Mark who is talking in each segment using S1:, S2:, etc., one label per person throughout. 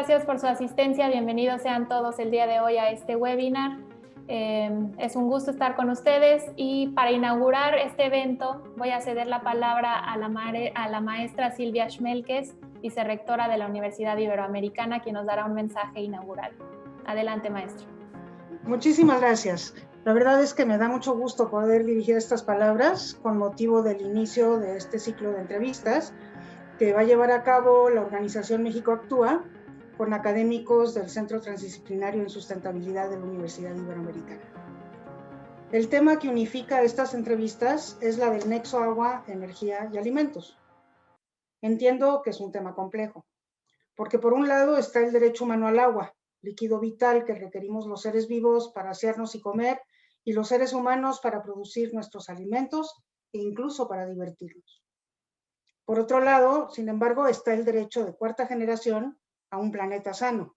S1: gracias por su asistencia. Bienvenidos sean todos el día de hoy a este webinar. Es un gusto estar con ustedes y para inaugurar este evento voy a ceder la palabra a la maestra Silvia Schmelkes, vicerrectora de la Universidad Iberoamericana, quien nos dará un mensaje inaugural. Adelante, maestra.
S2: Muchísimas gracias. La verdad es que me da mucho gusto poder dirigir estas palabras con motivo del inicio de este ciclo de entrevistas que va a llevar a cabo la organización México Actúa con académicos del Centro Transdisciplinario en Sustentabilidad de la Universidad Iberoamericana. El tema que unifica estas entrevistas es la del nexo agua, energía y alimentos. Entiendo que es un tema complejo, porque por un lado está el derecho humano al agua, líquido vital que requerimos los seres vivos para asearnos y comer, y los seres humanos para producir nuestros alimentos e incluso para divertirnos. Por otro lado, sin embargo, está el derecho de cuarta generación a un planeta sano,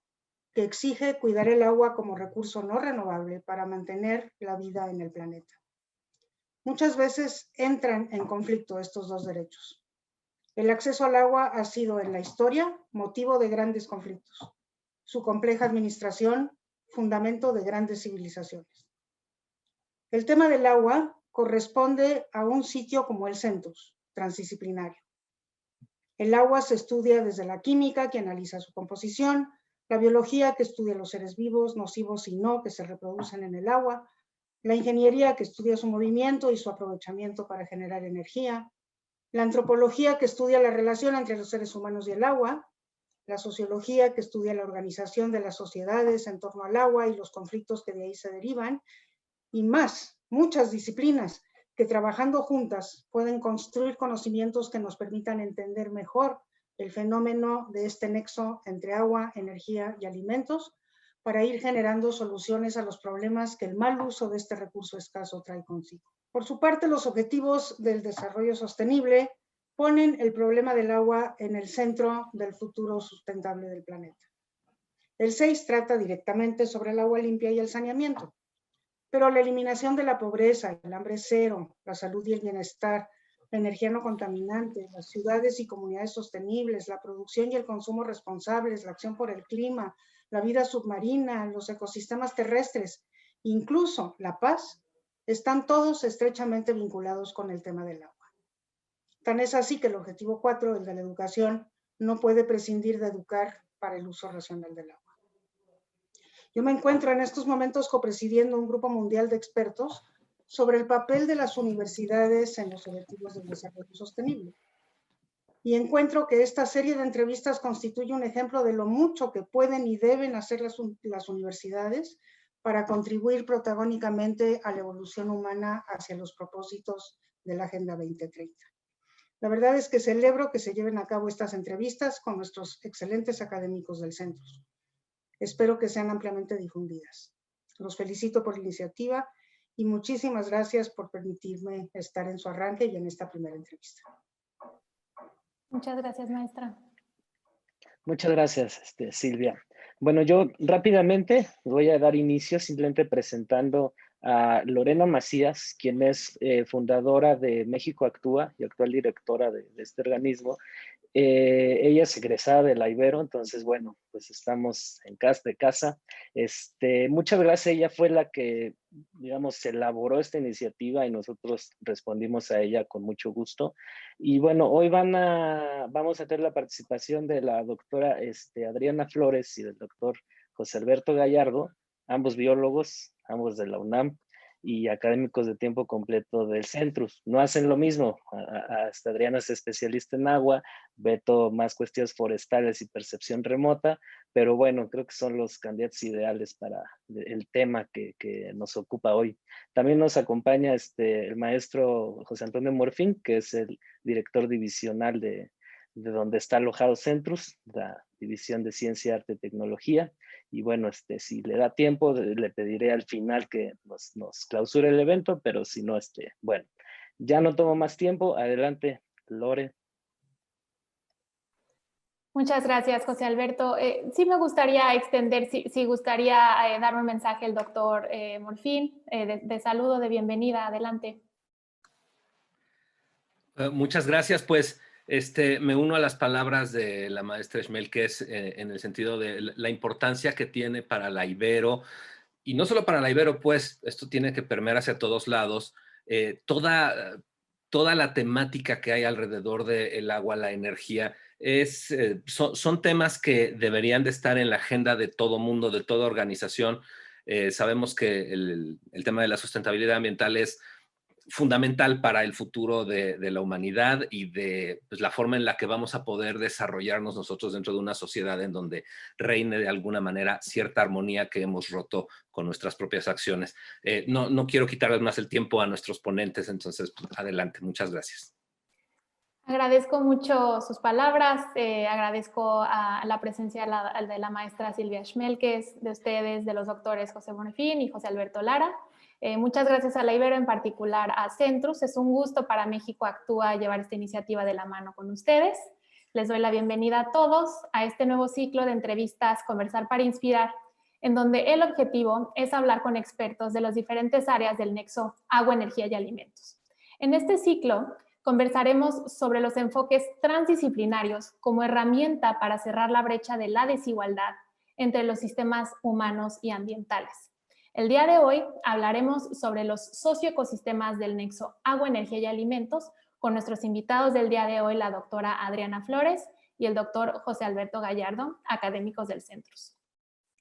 S2: que exige cuidar el agua como recurso no renovable para mantener la vida en el planeta. Muchas veces entran en conflicto estos dos derechos. El acceso al agua ha sido en la historia motivo de grandes conflictos. Su compleja administración, fundamento de grandes civilizaciones. El tema del agua corresponde a un sitio como el CENTUS, transdisciplinario. El agua se estudia desde la química, que analiza su composición, la biología, que estudia los seres vivos, nocivos y no, que se reproducen en el agua, la ingeniería, que estudia su movimiento y su aprovechamiento para generar energía, la antropología, que estudia la relación entre los seres humanos y el agua, la sociología, que estudia la organización de las sociedades en torno al agua y los conflictos que de ahí se derivan, y más, muchas disciplinas que trabajando juntas pueden construir conocimientos que nos permitan entender mejor el fenómeno de este nexo entre agua, energía y alimentos para ir generando soluciones a los problemas que el mal uso de este recurso escaso trae consigo. Por su parte, los objetivos del desarrollo sostenible ponen el problema del agua en el centro del futuro sustentable del planeta. El 6 trata directamente sobre el agua limpia y el saneamiento, pero la eliminación de la pobreza, el hambre cero, la salud y el bienestar, la energía no contaminante, las ciudades y comunidades sostenibles, la producción y el consumo responsables, la acción por el clima, la vida submarina, los ecosistemas terrestres, incluso la paz, están todos estrechamente vinculados con el tema del agua. Tan es así que el objetivo 4, el de la educación, no puede prescindir de educar para el uso racional del agua. Yo me encuentro en estos momentos copresidiendo un grupo mundial de expertos sobre el papel de las universidades en los objetivos del desarrollo sostenible. Y encuentro que esta serie de entrevistas constituye un ejemplo de lo mucho que pueden y deben hacer las universidades para contribuir protagónicamente a la evolución humana hacia los propósitos de la Agenda 2030. La verdad es que celebro que se lleven a cabo estas entrevistas con nuestros excelentes académicos del centro. Espero que sean ampliamente difundidas. Los felicito por la iniciativa y muchísimas gracias por permitirme estar en su arranque y en esta primera entrevista.
S1: Muchas gracias, maestra.
S3: Muchas gracias, Silvia. Bueno, yo rápidamente voy a dar inicio simplemente presentando a Lorena Macías, quien es fundadora de México Actúa y actual directora de este organismo. Ella es egresada de la Ibero, entonces, bueno, pues estamos en casa. Muchas gracias, ella fue la que, digamos, elaboró esta iniciativa y nosotros respondimos a ella con mucho gusto. Y bueno, hoy vamos a tener la participación de la doctora Adriana Flores y del doctor José Alberto Gallardo, ambos biólogos, ambos de la UNAM y académicos de tiempo completo del Centrus. No hacen lo mismo. Adriana es especialista en agua, Beto más cuestiones forestales y percepción remota, pero bueno, creo que son los candidatos ideales para el tema que nos ocupa hoy. También nos acompaña el maestro José Antonio Morfín, que es el director divisional de donde está alojado Centrus, la División de Ciencia, Arte y Tecnología. Y bueno, si le da tiempo, le pediré al final que nos clausure el evento, pero si no, bueno, ya no tomo más tiempo. Adelante, Lore.
S1: Muchas gracias, José Alberto. Sí me gustaría extender, si gustaría darme un mensaje al doctor Morfín, de saludo, de bienvenida. Adelante.
S4: Muchas gracias. Pues Me uno a las palabras de la maestra Schmelkes en el sentido de la importancia que tiene para la Ibero, y no solo para la Ibero, pues esto tiene que permear hacia todos lados, toda la temática que hay alrededor del agua, la energía, son temas que deberían de estar en la agenda de todo mundo, de toda organización. Sabemos que el tema de la sustentabilidad ambiental es fundamental para el futuro de la humanidad y de pues, la forma en la que vamos a poder desarrollarnos nosotros dentro de una sociedad en donde reine de alguna manera cierta armonía que hemos roto con nuestras propias acciones. No quiero quitarles más el tiempo a nuestros ponentes, entonces pues, adelante, muchas gracias.
S1: Agradezco mucho sus palabras, agradezco a la presencia de la maestra Silvia Schmelkes, de ustedes, de los doctores José Bonifín y José Alberto Lara. Muchas gracias a la Ibero, en particular a Centrus. Es un gusto para México Actúa llevar esta iniciativa de la mano con ustedes. Les doy la bienvenida a todos a este nuevo ciclo de entrevistas Conversar para Inspirar, en donde el objetivo es hablar con expertos de las diferentes áreas del nexo agua, energía y alimentos. En este ciclo conversaremos sobre los enfoques transdisciplinarios como herramienta para cerrar la brecha de la desigualdad entre los sistemas humanos y ambientales. El día de hoy hablaremos sobre los socioecosistemas del nexo agua, energía y alimentos con nuestros invitados del día de hoy, la doctora Adriana Flores y el doctor José Alberto Gallardo, académicos del Centrus.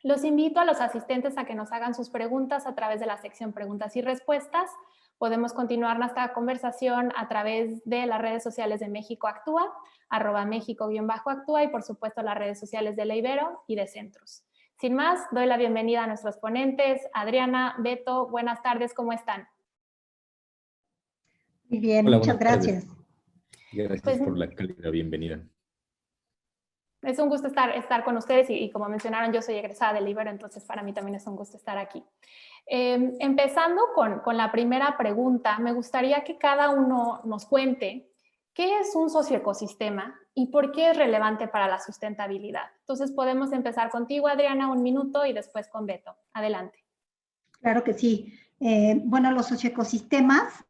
S1: Los invito a los asistentes a que nos hagan sus preguntas a través de la sección preguntas y respuestas. Podemos continuar nuestra conversación a través de las redes sociales de México Actúa, @México_Actúa y por supuesto las redes sociales de la Ibero y de Centrus. Sin más, doy la bienvenida a nuestros ponentes. Adriana, Beto, buenas tardes, ¿cómo están?
S5: Muy bien,
S6: Hola,
S5: muchas gracias.
S6: Gracias pues, por la cálida bienvenida.
S1: Es un gusto estar con ustedes y como mencionaron, yo soy egresada del Ibero, entonces para mí también es un gusto estar aquí. Empezando con la primera pregunta, me gustaría que cada uno nos cuente qué es un socioecosistema y por qué es relevante para la sustentabilidad. Entonces podemos empezar contigo, Adriana, 1 minuto y después con Beto. Adelante.
S5: Claro que sí. Bueno, los socioecosistemas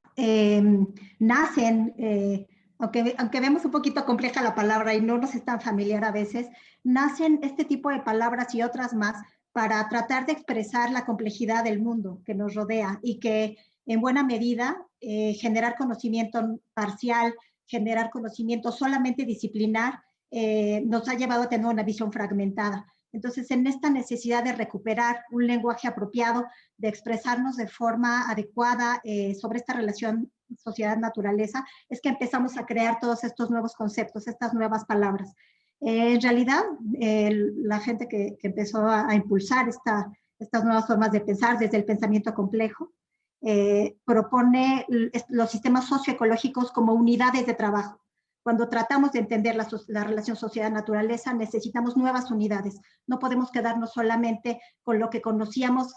S5: nacen, aunque vemos un poquito compleja la palabra y no nos es tan familiar a veces, nacen este tipo de palabras y otras más para tratar de expresar la complejidad del mundo que nos rodea y que en buena medida generar conocimiento parcial, generar conocimiento solamente disciplinar, nos ha llevado a tener una visión fragmentada. Entonces, en esta necesidad de recuperar un lenguaje apropiado, de expresarnos de forma adecuada sobre esta relación sociedad-naturaleza, es que empezamos a crear todos estos nuevos conceptos, estas nuevas palabras. En realidad, la gente que empezó a impulsar estas nuevas formas de pensar desde el pensamiento complejo, propone los sistemas socioecológicos como unidades de trabajo. Cuando tratamos de entender la relación sociedad-naturaleza, necesitamos nuevas unidades. No podemos quedarnos solamente con lo que conocíamos,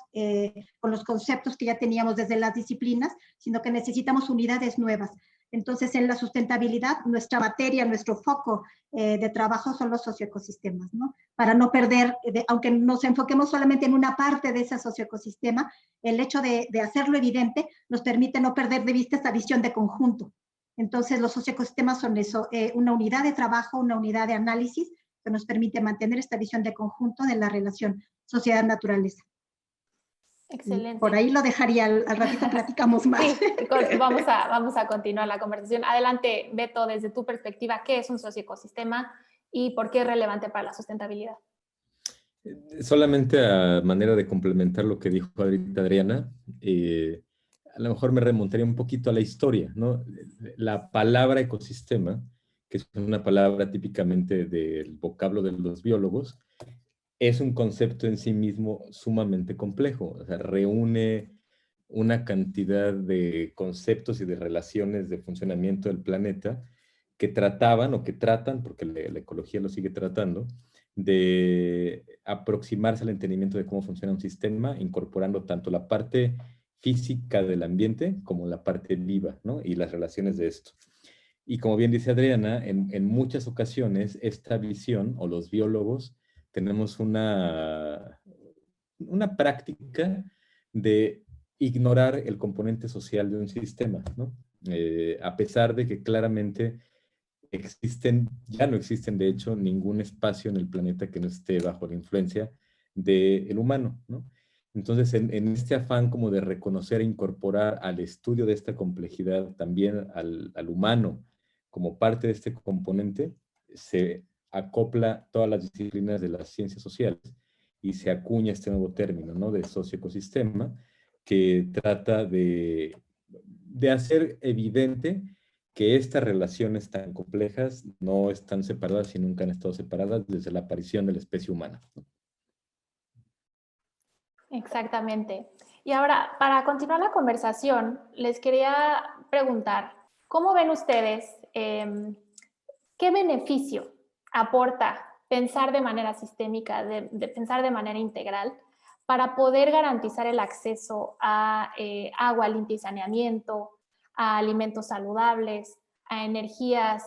S5: con los conceptos que ya teníamos desde las disciplinas, sino que necesitamos unidades nuevas. Entonces, en la sustentabilidad, nuestra materia, nuestro foco de trabajo son los socioecosistemas, ¿no? Para no perder, aunque nos enfoquemos solamente en una parte de ese socioecosistema, el hecho de hacerlo evidente nos permite no perder de vista esta visión de conjunto. Entonces, los socioecosistemas son eso, una unidad de trabajo, una unidad de análisis que nos permite mantener esta visión de conjunto de la relación sociedad-naturaleza.
S1: Excelente.
S5: Por ahí lo dejaría, al ratito platicamos más.
S1: Sí, vamos a continuar la conversación. Adelante, Beto, desde tu perspectiva, ¿qué es un socioecosistema y por qué es relevante para la sustentabilidad?
S6: Solamente a manera de complementar lo que dijo ahorita Adriana, a lo mejor me remontaría un poquito a la historia, ¿no? La palabra ecosistema, que es una palabra típicamente del vocablo de los biólogos, es un concepto en sí mismo sumamente complejo. O sea, reúne una cantidad de conceptos y de relaciones de funcionamiento del planeta que trataban o que tratan, porque la ecología lo sigue tratando, de aproximarse al entendimiento de cómo funciona un sistema, incorporando tanto la parte física del ambiente como la parte viva, ¿no? Y las relaciones de esto. Y como bien dice Adriana, en muchas ocasiones esta visión, o los biólogos, tenemos una práctica de ignorar el componente social de un sistema, ¿no? A pesar de que claramente ya no existen, de hecho, ningún espacio en el planeta que no esté bajo la influencia del humano, ¿no? Entonces, en este afán como de reconocer e incorporar al estudio de esta complejidad también al humano como parte de este componente, se acopla todas las disciplinas de las ciencias sociales y se acuña este nuevo término, ¿no? De socioecosistema, que trata de hacer evidente que estas relaciones tan complejas no están separadas y nunca han estado separadas desde la aparición de la especie humana, ¿no?
S1: Exactamente. Y ahora, para continuar la conversación, les quería preguntar, ¿cómo ven ustedes qué beneficio aporta pensar de manera sistémica, de pensar de manera integral, para poder garantizar el acceso a agua limpia y saneamiento, a alimentos saludables, a energías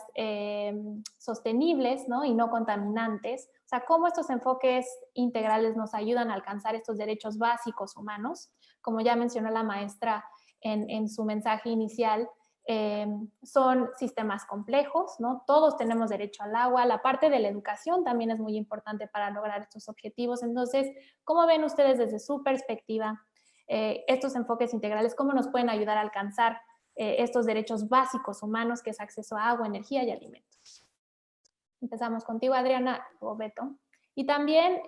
S1: sostenibles, ¿no? Y no contaminantes? O sea, cómo estos enfoques integrales nos ayudan a alcanzar estos derechos básicos humanos. Como ya mencionó la maestra en su mensaje inicial, son sistemas complejos, ¿no? Todos tenemos derecho al agua. La parte de la educación también es muy importante para lograr estos objetivos. Entonces, ¿cómo ven ustedes desde su perspectiva estos enfoques integrales? ¿Cómo nos pueden ayudar a alcanzar estos derechos básicos humanos, que es acceso a agua, energía y alimentos? Empezamos contigo, Adriana o Beto. Y también,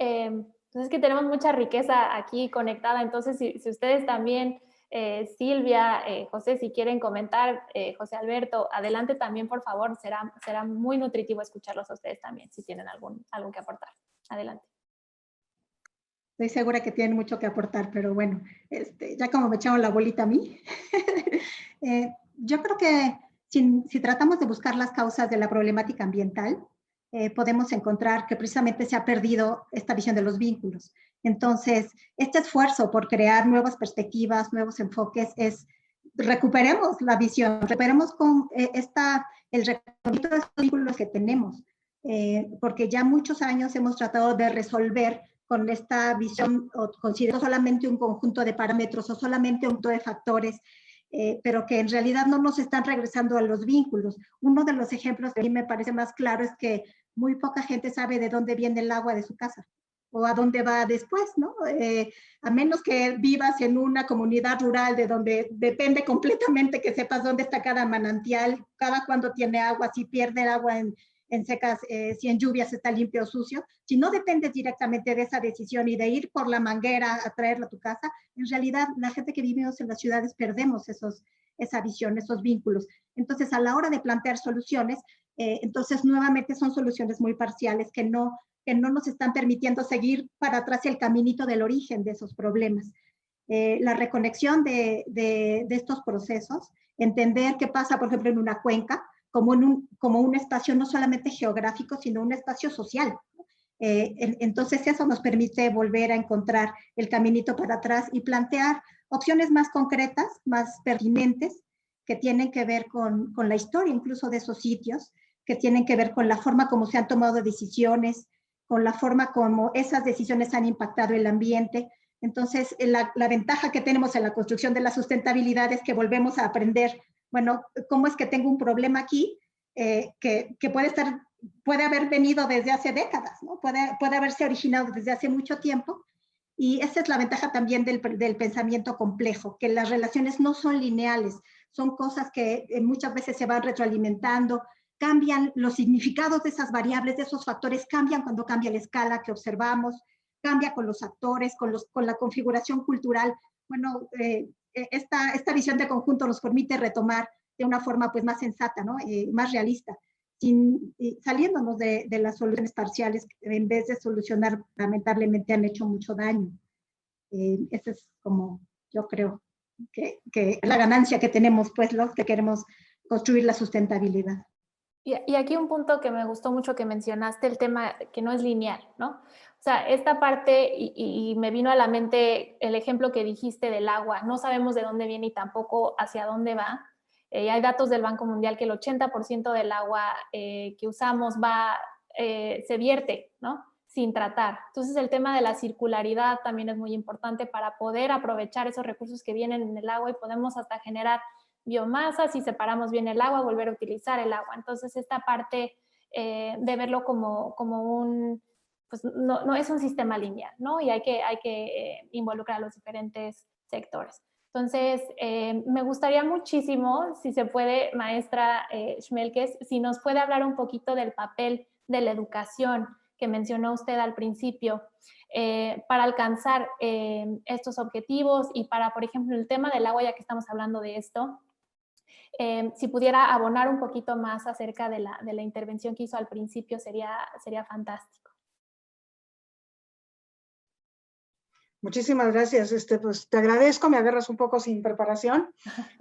S1: pues es que tenemos mucha riqueza aquí conectada, entonces si ustedes también, Silvia, José, si quieren comentar, José Alberto, adelante también, por favor, será muy nutritivo escucharlos a ustedes también, si tienen algo que aportar. Adelante.
S5: Estoy segura que tienen mucho que aportar, pero bueno, ya como me echaron la bolita a mí, yo creo que si tratamos de buscar las causas de la problemática ambiental, podemos encontrar que precisamente se ha perdido esta visión de los vínculos. Entonces, este esfuerzo por crear nuevas perspectivas, nuevos enfoques, recuperemos la visión, recuperemos el reconocimiento de estos vínculos que tenemos, porque ya muchos años hemos tratado de resolver con esta visión, o considerando solamente un conjunto de parámetros o solamente un conjunto de factores, pero que en realidad no nos están regresando a los vínculos. Uno de los ejemplos que a mí me parece más claro es que muy poca gente sabe de dónde viene el agua de su casa o a dónde va después, ¿no? A menos que vivas en una comunidad rural de donde depende completamente que sepas dónde está cada manantial, cada cuándo tiene agua, si pierde el agua en secas, si en lluvias está limpio o sucio. Si no dependes directamente de esa decisión y de ir por la manguera a traerlo a tu casa, en realidad la gente que vivimos en las ciudades perdemos esa visión, esos vínculos. Entonces, a la hora de plantear soluciones, entonces nuevamente son soluciones muy parciales que no nos están permitiendo seguir para atrás el caminito del origen de esos problemas. La reconexión de estos procesos, entender qué pasa, por ejemplo, en una cuenca, como un espacio no solamente geográfico, sino un espacio social. Entonces eso nos permite volver a encontrar el caminito para atrás y plantear opciones más concretas, más pertinentes, que tienen que ver con la historia incluso de esos sitios, que tienen que ver con la forma como se han tomado decisiones, con la forma como esas decisiones han impactado el ambiente. Entonces, la ventaja que tenemos en la construcción de la sustentabilidad es que volvemos a aprender, bueno, ¿cómo es que tengo un problema aquí que puede haber venido desde hace décadas, ¿no? Puede haberse originado desde hace mucho tiempo? Y esa es la ventaja también del pensamiento complejo, que las relaciones no son lineales, son cosas que muchas veces se van retroalimentando, cambian los significados de esas variables, de esos factores, cambian cuando cambia la escala que observamos, cambia con los actores, con la configuración cultural. Bueno, esta visión de conjunto nos permite retomar de una forma pues más sensata, ¿no? Más realista, saliéndonos de las soluciones parciales que en vez de solucionar lamentablemente han hecho mucho daño. Esa es como yo creo que la ganancia que tenemos pues los que queremos construir la sustentabilidad.
S1: Y aquí un punto que me gustó mucho que mencionaste, el tema que no es lineal, ¿no? O sea, esta parte, y me vino a la mente el ejemplo que dijiste del agua, no sabemos de dónde viene y tampoco hacia dónde va. Hay datos del Banco Mundial que el 80% del agua que usamos se vierte, ¿no? Sin tratar. Entonces el tema de la circularidad también es muy importante para poder aprovechar esos recursos que vienen en el agua y podemos hasta generar biomasa, si separamos bien el agua, volver a utilizar el agua. Entonces, esta parte de verlo como un, pues no es un sistema lineal, ¿no? Y hay que involucrar a los diferentes sectores. Entonces, me gustaría muchísimo, si se puede, maestra Schmelkes, si nos puede hablar un poquito del papel de la educación que mencionó usted al principio, para alcanzar estos objetivos y para, por ejemplo, el tema del agua, ya que estamos hablando de esto, si pudiera abonar un poquito más acerca de la intervención que hizo al principio, sería fantástico.
S2: Muchísimas gracias. Pues te agradezco, me agarras un poco sin preparación,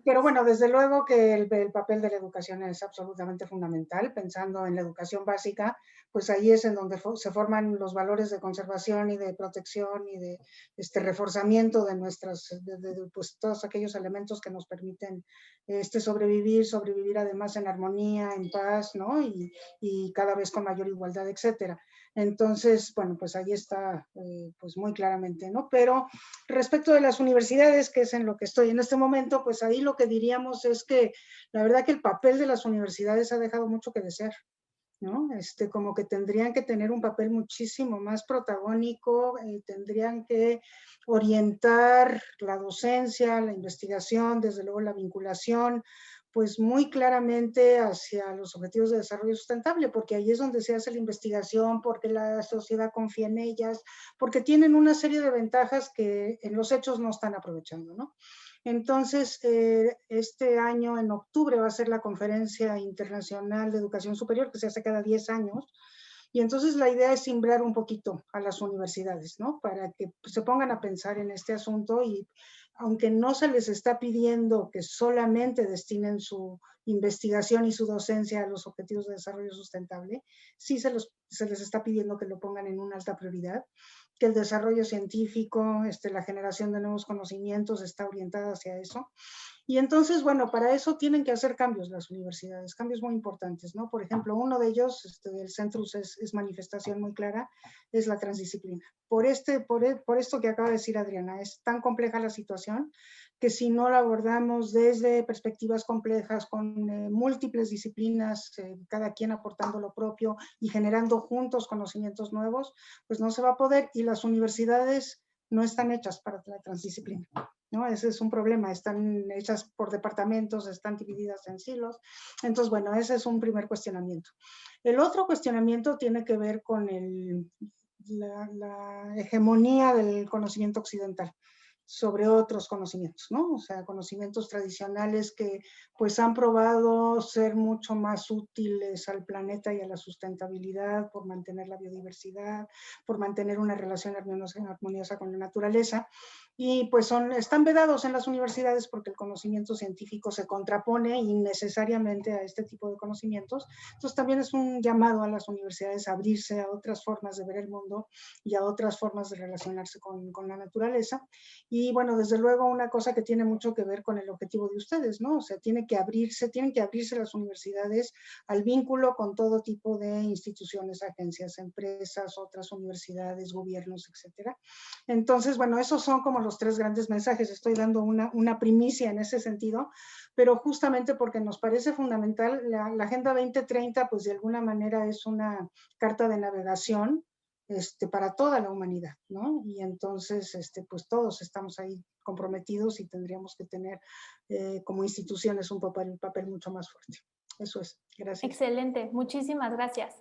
S2: pero bueno, desde luego que el papel de la educación es absolutamente fundamental. Pensando en la educación básica, pues ahí es en donde se forman los valores de conservación y de protección y de reforzamiento de pues, todos aquellos elementos que nos permiten sobrevivir además en armonía, en paz, ¿no? Y cada vez con mayor igualdad, etcétera. Entonces, bueno, pues ahí está pues muy claramente, ¿no? Pero respecto de las universidades, que es en lo que estoy en este momento, pues ahí lo que diríamos es que la verdad que el papel de las universidades ha dejado mucho que desear, ¿no? Como que tendrían que tener un papel muchísimo más protagónico, tendrían que orientar la docencia, la investigación, desde luego la vinculación, pues muy claramente hacia los objetivos de desarrollo sustentable, porque ahí es donde se hace la investigación, porque la sociedad confía en ellas, porque tienen una serie de ventajas que en los hechos no están aprovechando, ¿no? Entonces, este año, en octubre, va a ser la Conferencia Internacional de Educación Superior, que se hace cada 10 años, y entonces la idea es simbrar un poquito a las universidades, ¿no? Para que se pongan a pensar en este asunto y aunque no se les está pidiendo que solamente destinen su investigación y su docencia a los objetivos de desarrollo sustentable, sí se les está pidiendo que lo pongan en una alta prioridad, que el desarrollo científico, la generación de nuevos conocimientos está orientada hacia eso. Y entonces, bueno, para eso tienen que hacer cambios las universidades, cambios muy importantes, ¿no? Por ejemplo, uno de ellos, del Centrus es manifestación muy clara, es la transdisciplina. Por esto que acaba de decir Adriana, es tan compleja la situación que si no la abordamos desde perspectivas complejas, con múltiples disciplinas, cada quien aportando lo propio y generando juntos conocimientos nuevos, pues no se va a poder, y las universidades no están hechas para la transdisciplina, ¿no? Ese es un problema, están hechas por departamentos, están divididas en silos. Entonces, bueno, ese es un primer cuestionamiento. El otro cuestionamiento tiene que ver con la hegemonía del conocimiento occidental sobre otros conocimientos, ¿no? O sea, conocimientos tradicionales que pues han probado ser mucho más útiles al planeta y a la sustentabilidad por mantener la biodiversidad, por mantener una relación armoniosa con la naturaleza, y pues están vedados en las universidades porque el conocimiento científico se contrapone innecesariamente a este tipo de conocimientos. Entonces también es un llamado a las universidades a abrirse a otras formas de ver el mundo y a otras formas de relacionarse con la naturaleza. Y bueno, desde luego una cosa que tiene mucho que ver con el objetivo de ustedes, ¿no? O sea, tienen que abrirse las universidades al vínculo con todo tipo de instituciones, agencias, empresas, otras universidades, gobiernos, etcétera. Entonces, bueno, esos son como los tres grandes mensajes. Estoy dando una primicia en ese sentido, pero justamente porque nos parece fundamental, la Agenda 2030, pues de alguna manera es una carta de navegación para toda la humanidad, ¿no? Y entonces, pues todos estamos ahí comprometidos y tendríamos que tener como instituciones un papel mucho más fuerte. Eso es. Gracias.
S1: Excelente. Muchísimas gracias.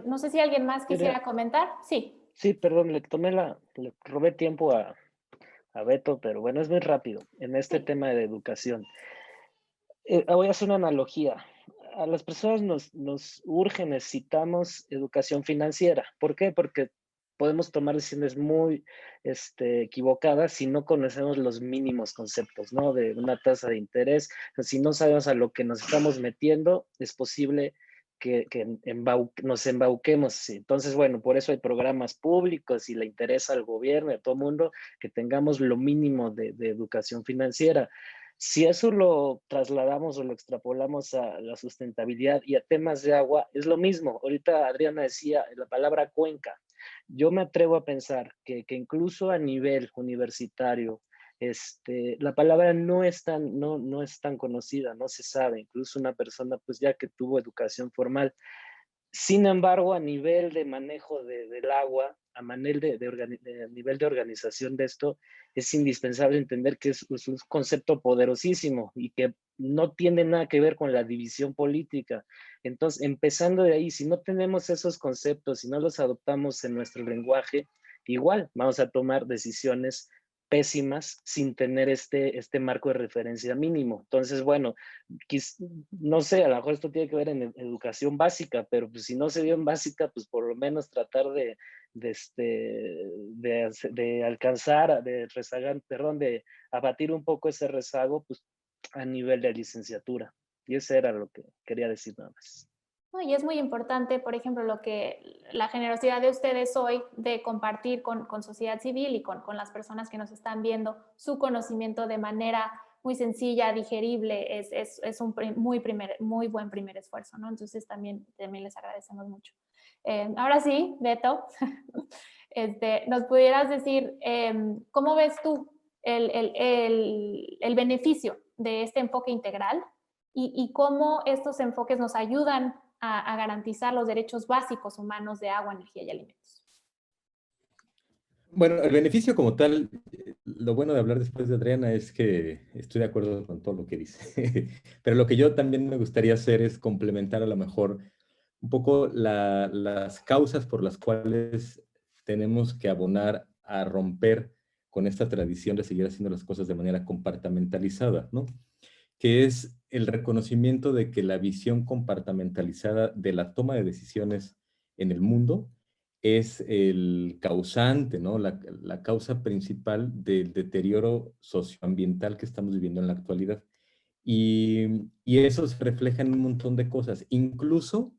S1: No sé si alguien más quisiera comentar. Sí.
S3: Sí, perdón, le robé tiempo a Beto, pero bueno, es muy rápido en este tema de educación. Voy a hacer una analogía. A las personas nos urge, necesitamos educación financiera. ¿Por qué? Porque podemos tomar decisiones muy equivocadas si no conocemos los mínimos conceptos, ¿no? De una tasa de interés. Si no sabemos a lo que nos estamos metiendo, es posible que nos embauquemos. Entonces, bueno, por eso hay programas públicos y le interesa al gobierno y a todo el mundo que tengamos lo mínimo de educación financiera. Si eso lo trasladamos o lo extrapolamos a la sustentabilidad y a temas de agua, es lo mismo. Ahorita Adriana decía la palabra cuenca. Yo me atrevo a pensar que incluso a nivel universitario, La palabra no es tan conocida, no se sabe, incluso una persona pues ya que tuvo educación formal. Sin embargo, a nivel de manejo del agua, a nivel de organización de esto, es indispensable entender que es un concepto poderosísimo y que no tiene nada que ver con la división política. Entonces, empezando de ahí, si no tenemos esos conceptos, si no los adoptamos en nuestro lenguaje, igual vamos a tomar decisiones pésimas sin tener este marco de referencia mínimo. Entonces, bueno, no sé, a lo mejor esto tiene que ver en educación básica, pero pues si no se dio en básica, pues por lo menos tratar de alcanzar, de abatir un poco ese rezago, pues a nivel de licenciatura. Y eso era lo que quería decir nada más.
S1: No, y es muy importante, por ejemplo, la generosidad de ustedes hoy de compartir con sociedad civil y con las personas que nos están viendo su conocimiento de manera muy sencilla, digerible, es un muy buen primer esfuerzo, ¿no? Entonces también les agradecemos mucho. Ahora sí, Beto, nos pudieras decir, ¿cómo ves tú el beneficio de este enfoque integral y cómo estos enfoques nos ayudan a garantizar los derechos básicos humanos de agua, energía y alimentos?
S6: Bueno, el beneficio como tal, lo bueno de hablar después de Adriana es que estoy de acuerdo con todo lo que dice. Pero lo que yo también me gustaría hacer es complementar a lo mejor un poco las causas por las cuales tenemos que abonar a romper con esta tradición de seguir haciendo las cosas de manera compartimentalizada, ¿no? Que es el reconocimiento de que la visión compartimentalizada de la toma de decisiones en el mundo es el causante, ¿no? La causa principal del deterioro socioambiental que estamos viviendo en la actualidad. Y eso se refleja en un montón de cosas, incluso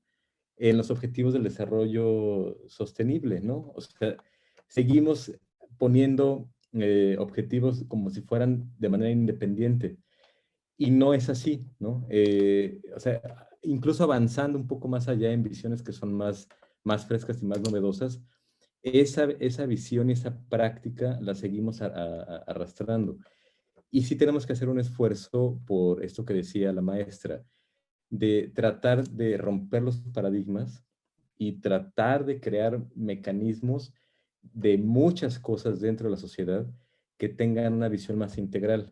S6: en los objetivos del desarrollo sostenible, ¿no? O sea, seguimos poniendo objetivos como si fueran de manera independiente. Y no es así, ¿no? O sea, incluso avanzando un poco más allá en visiones que son más frescas y más novedosas, esa visión y esa práctica la seguimos arrastrando. Y sí tenemos que hacer un esfuerzo por esto que decía la maestra, de tratar de romper los paradigmas y tratar de crear mecanismos de muchas cosas dentro de la sociedad que tengan una visión más integral.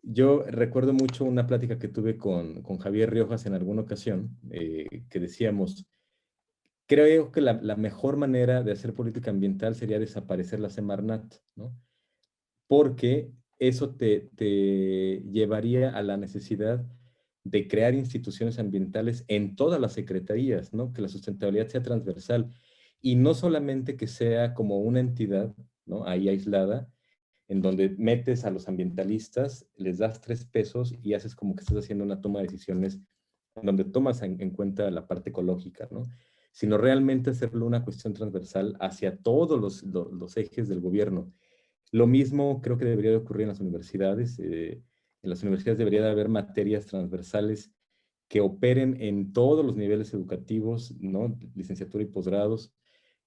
S6: Yo recuerdo mucho una plática que tuve con Javier Riojas en alguna ocasión, que decíamos, creo que la mejor manera de hacer política ambiental sería desaparecer la Semarnat, ¿no? Porque eso te llevaría a la necesidad de crear instituciones ambientales en todas las secretarías, ¿no? Que la sustentabilidad sea transversal y no solamente que sea como una entidad, ¿no? Ahí aislada, en donde metes a los ambientalistas, les das 3 pesos y haces como que estás haciendo una toma de decisiones en donde tomas en cuenta la parte ecológica, ¿no? Sino realmente hacerlo una cuestión transversal hacia todos los ejes del gobierno. Lo mismo creo que debería de ocurrir en las universidades. En las universidades debería de haber materias transversales que operen en todos los niveles educativos, ¿no? Licenciatura y posgrados,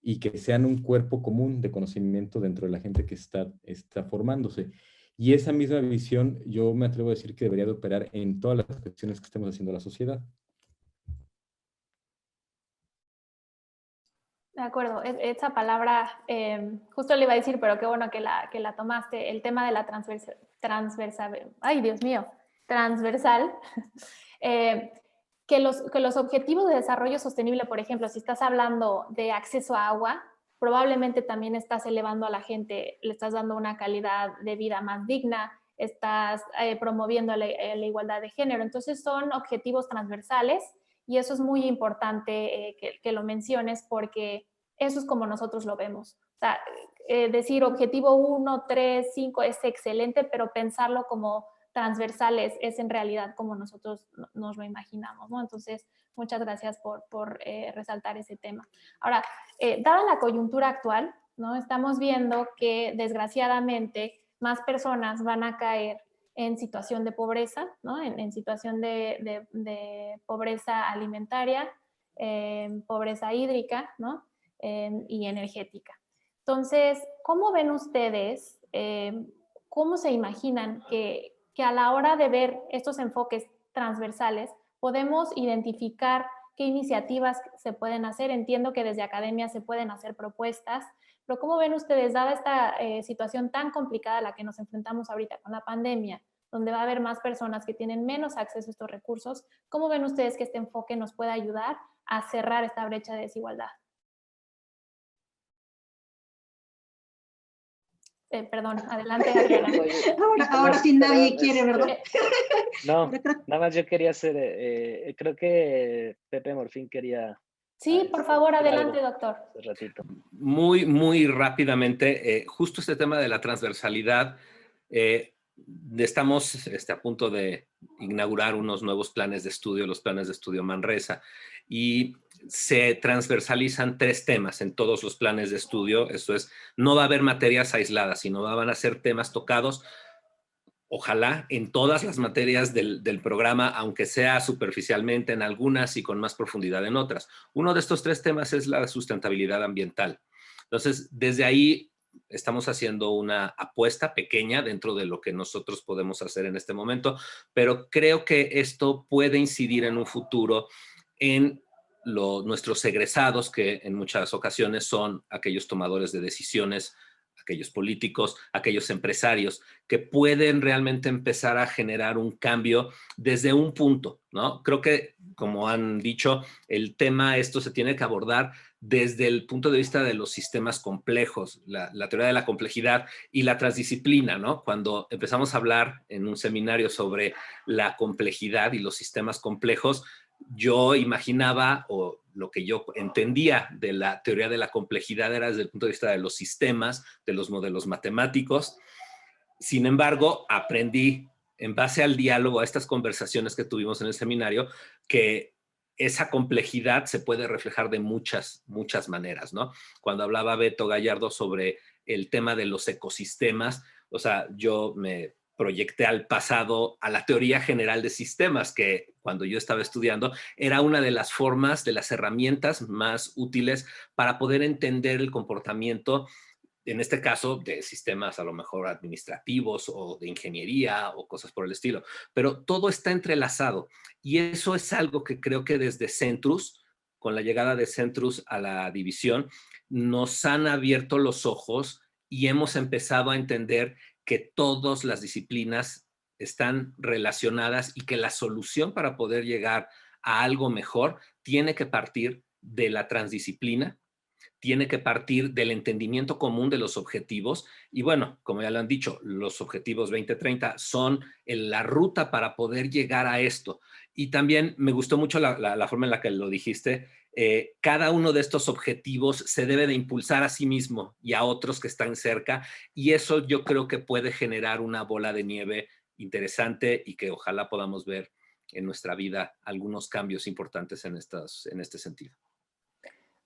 S6: y que sean un cuerpo común de conocimiento dentro de la gente que está formándose. Y esa misma visión yo me atrevo a decir que debería de operar en todas las cuestiones que estemos haciendo a la sociedad.
S1: De acuerdo, esa palabra justo le iba a decir, pero qué bueno que la tomaste, el tema de la transversal, ay Dios mío, transversal, que los objetivos de desarrollo sostenible, por ejemplo, si estás hablando de acceso a agua, probablemente también estás elevando a la gente, le estás dando una calidad de vida más digna, estás promoviendo la igualdad de género, entonces son objetivos transversales. Y eso es muy importante que lo menciones porque eso es como nosotros lo vemos. O sea, decir objetivo 1, 3, 5 es excelente, pero pensarlo como transversales es en realidad como nosotros nos lo imaginamos, ¿no? Entonces, muchas gracias por resaltar ese tema. Ahora, dada la coyuntura actual, ¿no? Estamos viendo que desgraciadamente más personas van a caer en situación de pobreza, ¿no? En situación de pobreza alimentaria, pobreza hídrica, ¿no? Y energética. Entonces, ¿cómo ven ustedes ¿cómo se imaginan que a la hora de ver estos enfoques transversales podemos identificar qué iniciativas se pueden hacer? Entiendo que desde academia se pueden hacer propuestas, pero ¿cómo ven ustedes, dada esta situación tan complicada a la que nos enfrentamos ahorita con la pandemia, donde va a haber más personas que tienen menos acceso a estos recursos? ¿Cómo ven ustedes que este enfoque nos pueda ayudar a cerrar esta brecha de desigualdad? Perdón, adelante, Adriana.
S5: Ahora sí nadie quiere, ¿verdad?
S3: No, nada más yo quería hacer, creo que Pepe Morfín quería...
S1: Sí, por favor, adelante, doctor.
S3: Hace ratito.
S4: Muy, muy rápidamente, justo este tema de la transversalidad, estamos a punto de inaugurar unos nuevos planes de estudio, los planes de estudio Manresa, y se transversalizan 3 temas en todos los planes de estudio. Esto es, no va a haber materias aisladas, sino van a ser temas tocados, ojalá, en todas las materias del programa, aunque sea superficialmente en algunas y con más profundidad en otras. Uno de estos 3 temas es la sustentabilidad ambiental. Entonces, desde ahí estamos haciendo una apuesta pequeña dentro de lo que nosotros podemos hacer en este momento, pero creo que esto puede incidir en un futuro en nuestros egresados, que en muchas ocasiones son aquellos tomadores de decisiones, aquellos políticos, aquellos empresarios, que pueden realmente empezar a generar un cambio desde un punto, ¿no? Creo que, como han dicho, el tema esto se tiene que abordar desde el punto de vista de los sistemas complejos, la teoría de la complejidad y la transdisciplina, ¿no? Cuando empezamos a hablar en un seminario sobre la complejidad y los sistemas complejos, yo imaginaba, o lo que yo entendía de la teoría de la complejidad era desde el punto de vista de los sistemas, de los modelos matemáticos. Sin embargo, aprendí en base al diálogo, a estas conversaciones que tuvimos en el seminario, que esa complejidad se puede reflejar de muchas, muchas maneras, ¿no? Cuando hablaba Beto Gallardo sobre el tema de los ecosistemas, o sea, yo me proyecté al pasado, a la teoría general de sistemas, que cuando yo estaba estudiando era una de las formas, de las herramientas más útiles para poder entender el comportamiento, en este caso, de sistemas a lo mejor administrativos o de ingeniería o cosas por el estilo. Pero todo está entrelazado y eso es algo que creo que desde Centrus, con la llegada de Centrus a la división, nos han abierto los ojos y hemos empezado a entender que todas las disciplinas están relacionadas y que la solución para poder llegar a algo mejor tiene que partir de la transdisciplina, tiene que partir del entendimiento común de los objetivos. Y bueno, como ya lo han dicho, los objetivos 2030 son la ruta para poder llegar a esto. Y también me gustó mucho la forma en la que lo dijiste. Cada uno de estos objetivos se debe de impulsar a sí mismo y a otros que están cerca. Y eso yo creo que puede generar una bola de nieve interesante y que ojalá podamos ver en nuestra vida algunos cambios importantes en este sentido.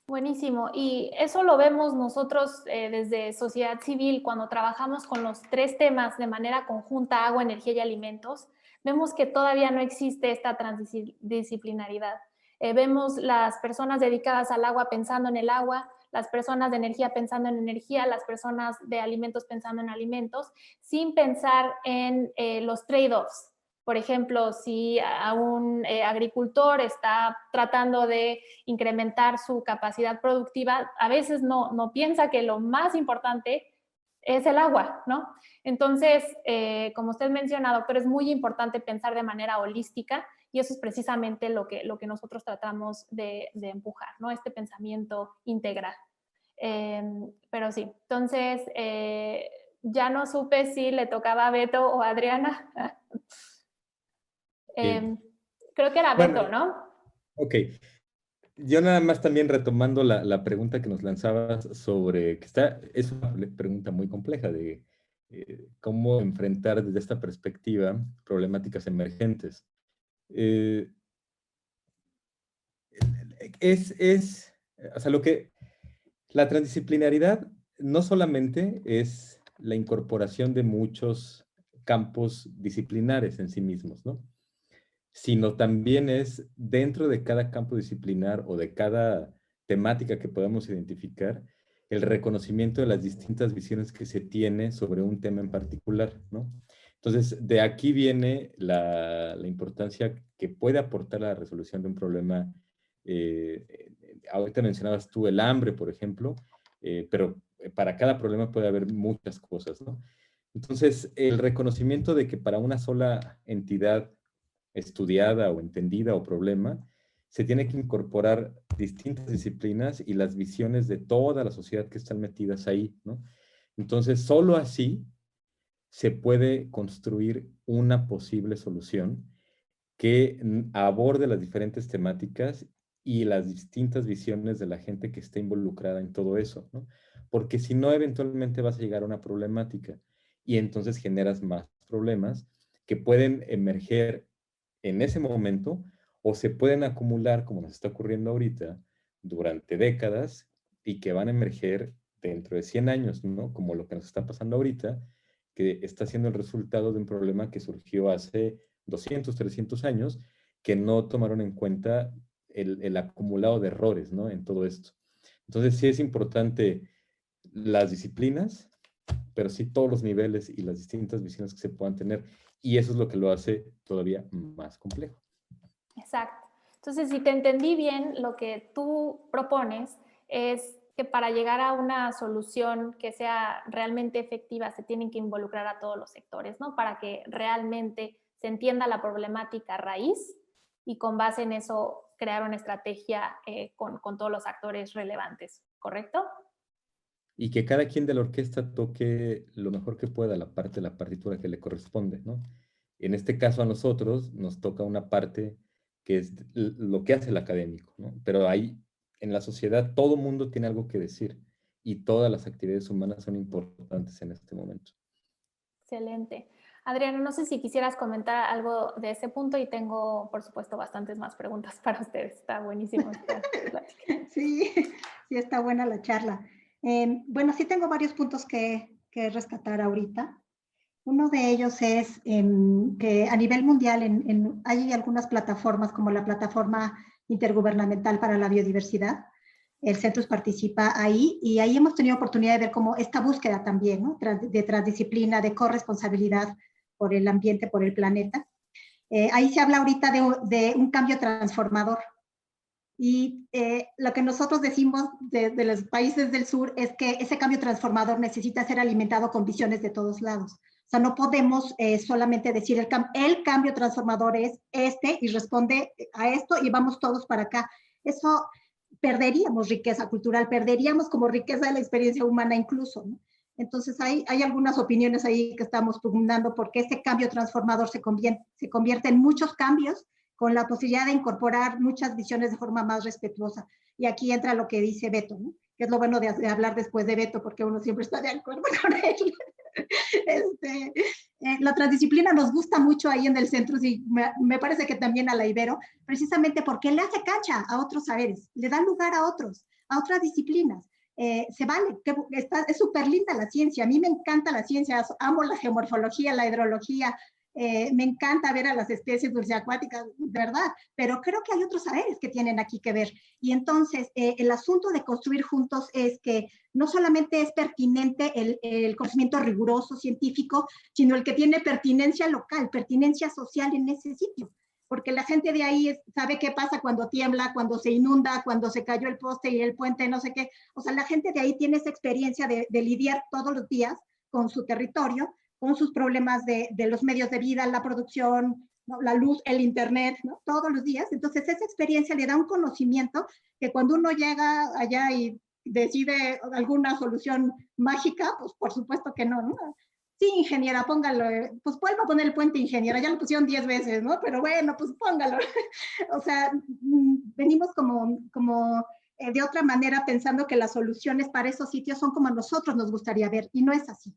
S1: Buenísimo. Y eso lo vemos nosotros desde sociedad civil cuando trabajamos con los 3 temas de manera conjunta, agua, energía y alimentos. Vemos que todavía no existe esta transdisciplinaridad. Vemos las personas dedicadas al agua pensando en el agua, las personas de energía pensando en energía, las personas de alimentos pensando en alimentos, sin pensar en los trade-offs. Por ejemplo, si a un agricultor está tratando de incrementar su capacidad productiva, a veces no piensa que lo más importante es el agua, ¿no? Entonces, como usted menciona, doctor, es muy importante pensar de manera holística y eso es precisamente lo que nosotros tratamos de empujar, ¿no? Este pensamiento integral. Pero sí, entonces, ya no supe si le tocaba a Beto o a Adriana. Creo que era Beto, ¿no?
S6: Ok. Yo nada más también retomando la pregunta que nos lanzabas sobre, es una pregunta muy compleja de cómo enfrentar desde esta perspectiva problemáticas emergentes. O sea, la transdisciplinaridad no solamente es la incorporación de muchos campos disciplinares en sí mismos, ¿no? Sino también es dentro de cada campo disciplinar o de cada temática que podamos identificar, el reconocimiento de las distintas visiones que se tiene sobre un tema en particular, ¿no? Entonces, de aquí viene la importancia que puede aportar a la resolución de un problema. Ahorita mencionabas tú el hambre, por ejemplo, pero para cada problema puede haber muchas cosas, ¿no? Entonces, el reconocimiento de que para una sola entidad estudiada o entendida o problema, se tiene que incorporar distintas disciplinas y las visiones de toda la sociedad que están metidas ahí, ¿no? Entonces, solo así se puede construir una posible solución que aborde las diferentes temáticas y las distintas visiones de la gente que esté involucrada en todo eso, ¿no? Porque si no, eventualmente vas a llegar a una problemática y entonces generas más problemas que pueden emerger en ese momento o se pueden acumular, como nos está ocurriendo ahorita, durante décadas y que van a emerger dentro de 100 años, ¿no? Como lo que nos está pasando ahorita, que está siendo el resultado de un problema que surgió hace 200, 300 años, que no tomaron en cuenta el acumulado de errores, ¿no? En todo esto. Entonces sí es importante las disciplinas, pero sí todos los niveles y las distintas visiones que se puedan tener. Y eso es lo que lo hace todavía más complejo.
S1: Exacto. Entonces, si te entendí bien, lo que tú propones es que para llegar a una solución que sea realmente efectiva se tienen que involucrar a todos los sectores, ¿no? Para que realmente se entienda la problemática raíz y con base en eso crear una estrategia con todos los actores relevantes, ¿correcto?
S6: Y que cada quien de la orquesta toque lo mejor que pueda la parte de la partitura que le corresponde, ¿no? En este caso a nosotros nos toca una parte que es lo que hace el académico, ¿no? Pero ahí en la sociedad todo mundo tiene algo que decir y todas las actividades humanas son importantes en este momento.
S1: Excelente. Adriana, no sé si quisieras comentar algo de ese punto y tengo, por supuesto, bastantes más preguntas para ustedes. Está buenísimo esta plática.
S5: Sí, sí está buena la charla. Bueno, sí tengo varios puntos que rescatar ahorita. Uno de ellos es que a nivel mundial hay algunas plataformas como la Plataforma Intergubernamental para la Biodiversidad. El CENTUS participa ahí y ahí hemos tenido oportunidad de ver cómo esta búsqueda también, ¿no? De transdisciplina, de corresponsabilidad por el ambiente, por el planeta. Ahí se habla ahorita de un cambio transformador. Y lo que nosotros decimos de los países del sur es que ese cambio transformador necesita ser alimentado con visiones de todos lados. O sea, no podemos solamente decir el cambio transformador es este y responde a esto y vamos todos para acá. Eso perderíamos riqueza cultural, perderíamos como riqueza de la experiencia humana incluso, ¿no? Entonces hay algunas opiniones ahí que estamos pugnando porque ese cambio transformador se convierte en muchos cambios con la posibilidad de incorporar muchas visiones de forma más respetuosa. Y aquí entra lo que dice Beto, ¿no? Que es lo bueno de hablar después de Beto, porque uno siempre está de acuerdo con él. La transdisciplina nos gusta mucho ahí en el centro, y me parece que también a la Ibero, precisamente porque le hace cancha a otros saberes, le da lugar a otras disciplinas. Se vale, es súper linda la ciencia, a mí me encanta la ciencia, amo la geomorfología, la hidrología, me encanta ver a las especies dulceacuáticas, de verdad, pero creo que hay otros saberes que tienen aquí que ver. Y entonces, el asunto de construir juntos es que no solamente es pertinente el conocimiento riguroso, científico, sino el que tiene pertinencia local, pertinencia social en ese sitio. Porque la gente de ahí sabe qué pasa cuando tiembla, cuando se inunda, cuando se cayó el poste y el puente, no sé qué. O sea, la gente de ahí tiene esa experiencia de lidiar todos los días con su territorio, con sus problemas de los medios de vida, la producción, ¿no? La luz, el internet, ¿no? Todos los días. Entonces esa experiencia le da un conocimiento que cuando uno llega allá y decide alguna solución mágica, pues por supuesto que no, ¿no? Sí, ingeniera, póngalo, pues vuelva a poner el puente, ingeniera, ya lo pusieron 10 veces, ¿no? Pero bueno, pues póngalo. O sea, venimos como de otra manera pensando que las soluciones para esos sitios son como a nosotros nos gustaría ver, y no es así.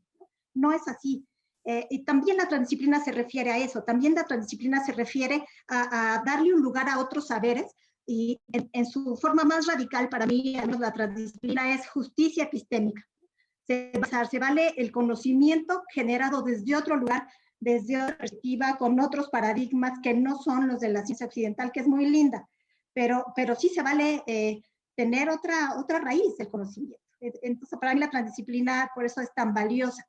S5: No es así. Y también la transdisciplina se refiere a eso, también la transdisciplina se refiere a darle un lugar a otros saberes y en su forma más radical para mí, la transdisciplina es justicia epistémica. Se vale el conocimiento generado desde otro lugar, desde otra perspectiva, con otros paradigmas que no son los de la ciencia occidental, que es muy linda, pero sí se vale tener otra raíz del conocimiento. Entonces, para mí la transdisciplina por eso es tan valiosa.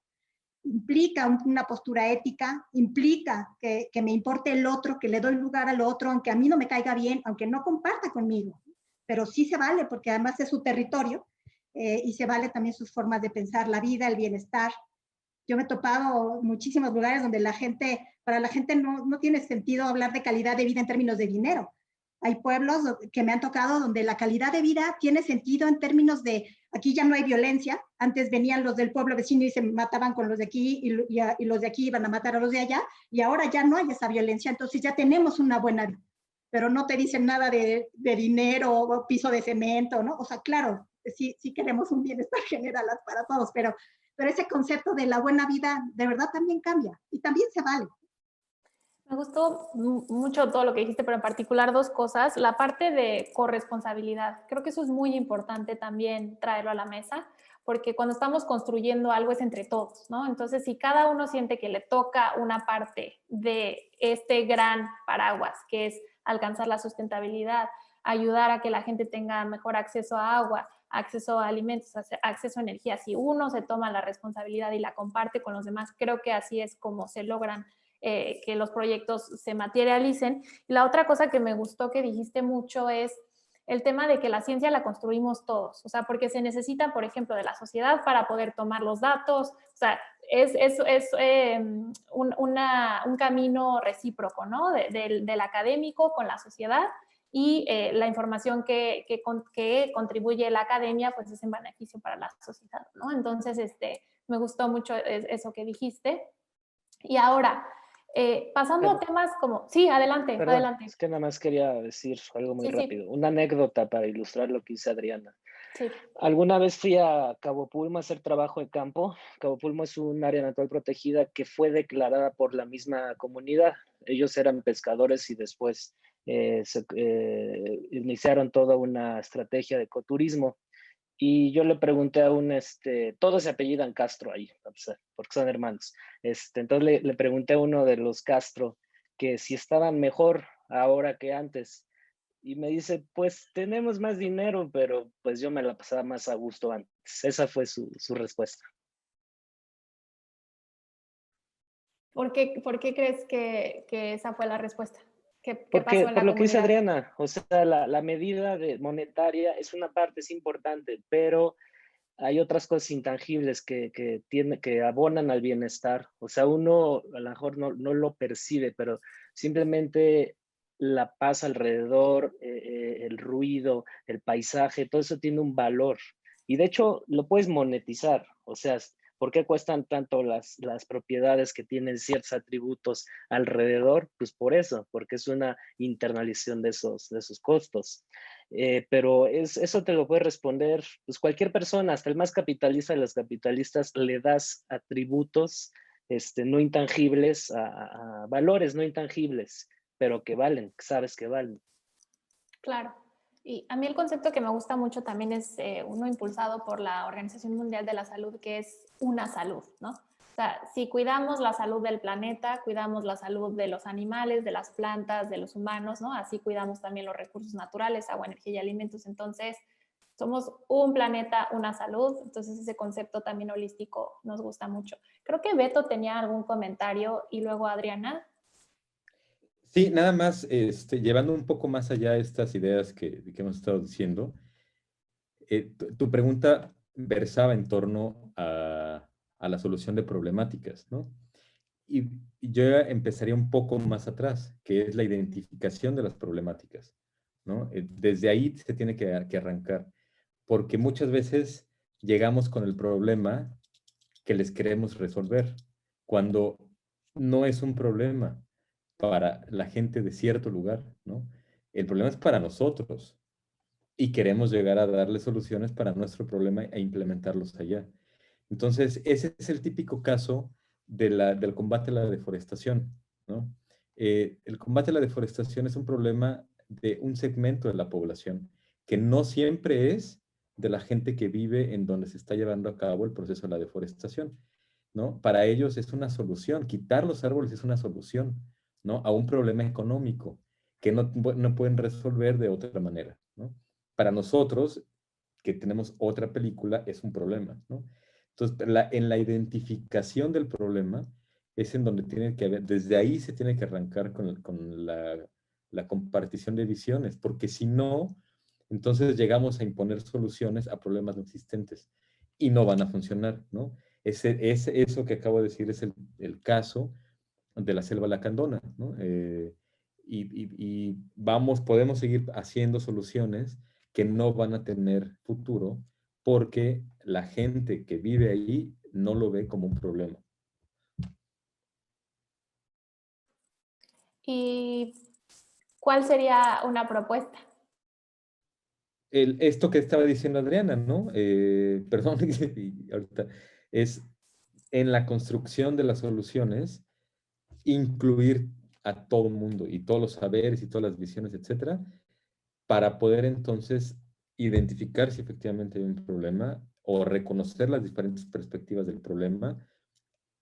S5: Implica una postura ética, implica que me importe el otro, que le doy lugar al otro, aunque a mí no me caiga bien, aunque no comparta conmigo, pero sí se vale porque además es su territorio y se vale también sus formas de pensar la vida, el bienestar. Yo me he topado muchísimos lugares donde para la gente no tiene sentido hablar de calidad de vida en términos de dinero. Hay pueblos que me han tocado donde la calidad de vida tiene sentido en términos de, aquí ya no hay violencia, antes venían los del pueblo vecino y se mataban con los de aquí y los de aquí iban a matar a los de allá, y ahora ya no hay esa violencia, entonces ya tenemos una buena vida, pero no te dicen nada de dinero o piso de cemento, ¿no? O sea, claro, sí queremos un bienestar general para todos, pero ese concepto de la buena vida de verdad también cambia y también se vale.
S1: Me gustó mucho todo lo que dijiste, pero en particular dos cosas. La parte de corresponsabilidad. Creo que eso es muy importante también traerlo a la mesa, porque cuando estamos construyendo algo es entre todos, ¿no? Entonces, si cada uno siente que le toca una parte de este gran paraguas, que es alcanzar la sustentabilidad, ayudar a que la gente tenga mejor acceso a agua, acceso a alimentos, acceso a energía, si uno se toma la responsabilidad y la comparte con los demás, creo que así es como se logran que los proyectos se materialicen. Y la otra cosa que me gustó que dijiste mucho es el tema de que la ciencia la construimos todos, o sea, porque se necesita, por ejemplo, de la sociedad para poder tomar los datos, o sea, es un camino recíproco, ¿no? Del académico con la sociedad y la información que contribuye la academia, pues es en beneficio para la sociedad, ¿no? Entonces, me gustó mucho eso que dijiste. Y ahora, pasando a temas como... Sí, adelante,
S3: Perdón,
S1: adelante.
S3: es que nada más quería decir algo muy
S1: Sí,
S3: rápido. Una anécdota para ilustrar lo que dice Adriana.
S1: sí.
S3: Alguna vez fui a Cabo Pulmo a hacer trabajo de campo. Cabo Pulmo es un área natural protegida que fue declarada por la misma comunidad. Ellos eran pescadores y después iniciaron toda una estrategia de ecoturismo. Y yo le pregunté a todos se apellidan Castro ahí, porque son hermanos. Entonces le pregunté a uno de los Castro que si estaban mejor ahora que antes. Y me dice, pues tenemos más dinero, pero pues yo me la pasaba más a gusto antes. Esa fue su respuesta.
S1: ¿Por qué crees que esa fue la respuesta? ¿Qué pasó
S3: Porque,
S1: en
S3: por
S1: la
S3: lo que dice
S1: comunidad?
S3: Adriana, o sea, la medida monetaria es una parte, es importante, pero hay otras cosas intangibles que abonan al bienestar. O sea, uno a lo mejor no lo percibe, pero simplemente la paz alrededor, el ruido, el paisaje, todo eso tiene un valor. Y de hecho lo puedes monetizar. O sea, ¿por qué cuestan tanto las propiedades que tienen ciertos atributos alrededor? Pues por eso, porque es una internalización de esos costos. Pero eso te lo puede responder pues, cualquier persona, hasta el más capitalista de los capitalistas, le das atributos no intangibles a valores no intangibles, pero que valen, que sabes que valen.
S1: Claro. Y a mí el concepto que me gusta mucho también es uno impulsado por la Organización Mundial de la Salud, que es una salud, ¿no? O sea, si cuidamos la salud del planeta, cuidamos la salud de los animales, de las plantas, de los humanos, ¿no? Así cuidamos también los recursos naturales, agua, energía y alimentos. Entonces, somos un planeta, una salud. Entonces, ese concepto también holístico nos gusta mucho. Creo que Beto tenía algún comentario y luego Adriana.
S6: Sí, nada más, llevando un poco más allá estas ideas que hemos estado diciendo, tu pregunta versaba en torno a la solución de problemáticas, ¿no? Y yo empezaría un poco más atrás, que es la identificación de las problemáticas, ¿no? Desde ahí se tiene que arrancar, porque muchas veces llegamos con el problema que les queremos resolver, cuando no es un problema para la gente de cierto lugar, ¿no? El problema es para nosotros y queremos llegar a darle soluciones para nuestro problema e implementarlos allá. Entonces, ese es el típico caso del combate a la deforestación, ¿no? El combate a la deforestación es un problema de un segmento de la población que no siempre es de la gente que vive en donde se está llevando a cabo el proceso de la deforestación, ¿no? Para ellos es una solución, quitar los árboles es una solución, ¿no? A un problema económico que no pueden resolver de otra manera, ¿no? Para nosotros, que tenemos otra película es un problema, ¿no? Entonces, en la identificación del problema es en donde tiene que haber, desde ahí se tiene que arrancar con la compartición de visiones, porque si no, entonces llegamos a imponer soluciones a problemas no existentes y no van a funcionar, ¿no? Eso que acabo de decir es el caso de la selva lacandona, ¿no? Y podemos seguir haciendo soluciones que no van a tener futuro porque la gente que vive ahí no lo ve como un problema.
S1: ¿Y cuál sería una propuesta?
S6: Esto que estaba diciendo Adriana, ¿no? Perdón, ahorita, es en la construcción de las soluciones, incluir a todo el mundo y todos los saberes y todas las visiones, etcétera, para poder entonces identificar si efectivamente hay un problema o reconocer las diferentes perspectivas del problema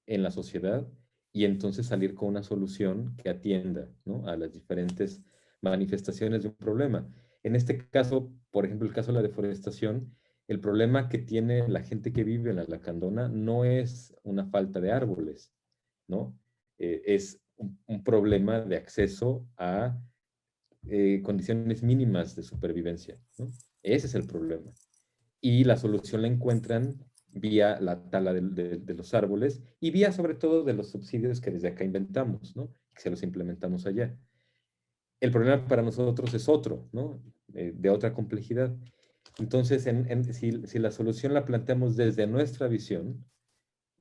S6: en la sociedad y entonces salir con una solución que atienda, ¿no?, a las diferentes manifestaciones de un problema. En este caso, por ejemplo, el caso de la deforestación, el problema que tiene la gente que vive en la lacandona no es una falta de árboles, ¿no? Es un problema de acceso a condiciones mínimas de supervivencia, ¿no? Ese es el problema. Y la solución la encuentran vía la tala de los árboles y vía sobre todo de los subsidios que desde acá inventamos, ¿no? Que se los implementamos allá. El problema para nosotros es otro, ¿no? De otra complejidad. Entonces, si la solución la planteamos desde nuestra visión,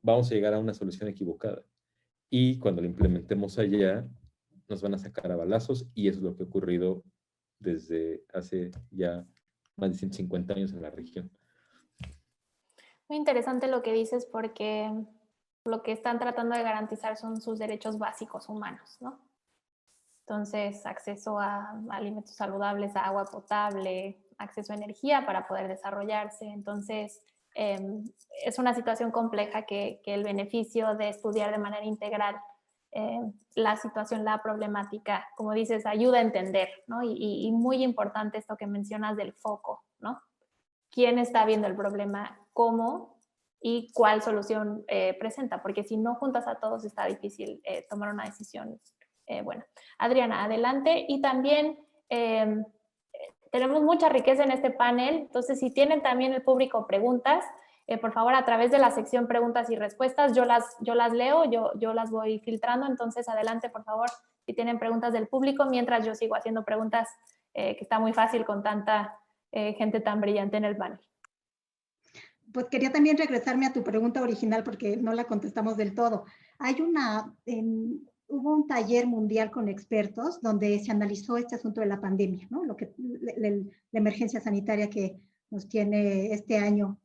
S6: vamos a llegar a una solución equivocada. Y cuando la implementemos allá, nos van a sacar a balazos y eso es lo que ha ocurrido desde hace ya más de 150 años en la región.
S1: Muy interesante lo que dices porque lo que están tratando de garantizar son sus derechos básicos humanos, ¿no? Entonces, acceso a alimentos saludables, a agua potable, acceso a energía para poder desarrollarse. Entonces, es una situación compleja que el beneficio de estudiar de manera integral la situación, la problemática, como dices, ayuda a entender, ¿no? Y muy importante esto que mencionas del foco, ¿no? ¿Quién está viendo el problema? ¿Cómo? Y cuál solución presenta, porque si no juntas a todos está difícil tomar una decisión buena. Adriana, adelante. Y también tenemos mucha riqueza en este panel, entonces si tienen también el público preguntas, por favor a través de la sección preguntas y respuestas, yo las leo, yo las voy filtrando, entonces adelante por favor si tienen preguntas del público, mientras yo sigo haciendo preguntas que está muy fácil con tanta gente tan brillante en el panel.
S5: Pues quería también regresarme a tu pregunta original porque no la contestamos del todo. Hubo un taller mundial con expertos donde se analizó este asunto de la pandemia, ¿no? La emergencia sanitaria que nos tiene este año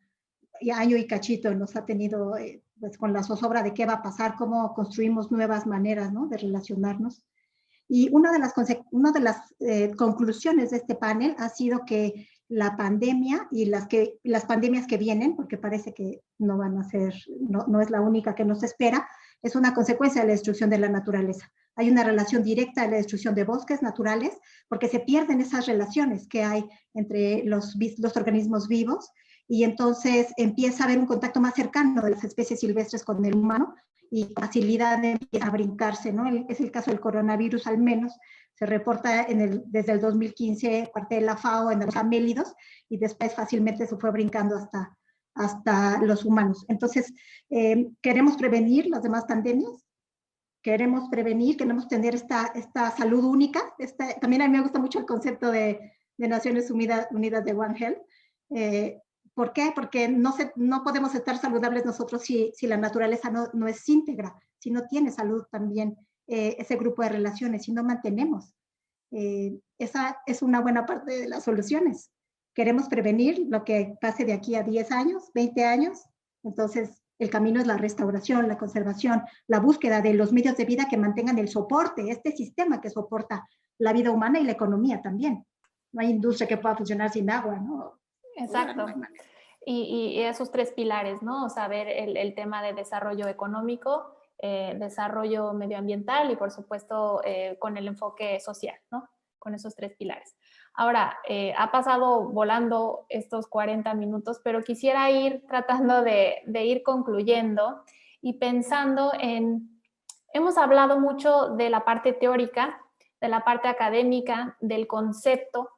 S5: y cachito, nos ha tenido pues con la zozobra de qué va a pasar, cómo construimos nuevas maneras, ¿no?, de relacionarnos. Y una de las conclusiones de este panel ha sido que la pandemia y las pandemias que vienen, porque parece que no van a ser, no es la única que nos espera, es una consecuencia de la destrucción de la naturaleza. Hay una relación directa de la destrucción de bosques naturales, porque se pierden esas relaciones que hay entre los organismos vivos, y entonces empieza a haber un contacto más cercano de las especies silvestres con el humano, y facilidad a brincarse, ¿no? Es el caso del coronavirus, al menos, se reporta desde el 2015, parte de la FAO, en los amélidos, y después fácilmente se fue brincando hasta los humanos. Entonces, ¿queremos prevenir las demás pandemias? Queremos tener esta salud única. También a mí me gusta mucho el concepto de Naciones Unidas de One Health. ¿Por qué? Porque no podemos estar saludables nosotros si la naturaleza no es íntegra, si no tiene salud también ese grupo de relaciones, si no mantenemos. Esa es una buena parte de las soluciones. Queremos prevenir lo que pase de aquí a 10 años, 20 años. Entonces, el camino es la restauración, la conservación, la búsqueda de los medios de vida que mantengan el soporte, este sistema que soporta la vida humana y la economía también. No hay industria que pueda funcionar sin agua, ¿no?
S1: Exacto. Y esos tres pilares, ¿no? O sea, ver el tema de desarrollo económico, desarrollo medioambiental y, por supuesto, con el enfoque social, ¿no? esos 3 pilares. Ahora, ha pasado volando estos 40 minutos, pero quisiera ir tratando de ir concluyendo y pensando en, hemos hablado mucho de la parte teórica, de la parte académica, del concepto,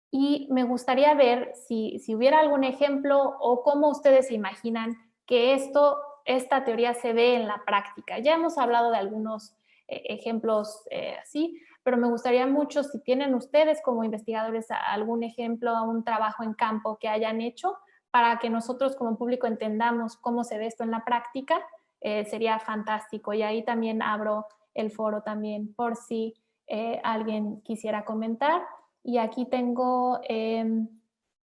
S1: y me gustaría ver si hubiera algún ejemplo o cómo ustedes se imaginan que esta teoría se ve en la práctica. Ya hemos hablado de algunos ejemplos así, pero me gustaría mucho si tienen ustedes como investigadores algún ejemplo, un trabajo en campo que hayan hecho para que nosotros como público entendamos cómo se ve esto en la práctica, sería fantástico. Y ahí también abro el foro también por si alguien quisiera comentar. Y aquí tengo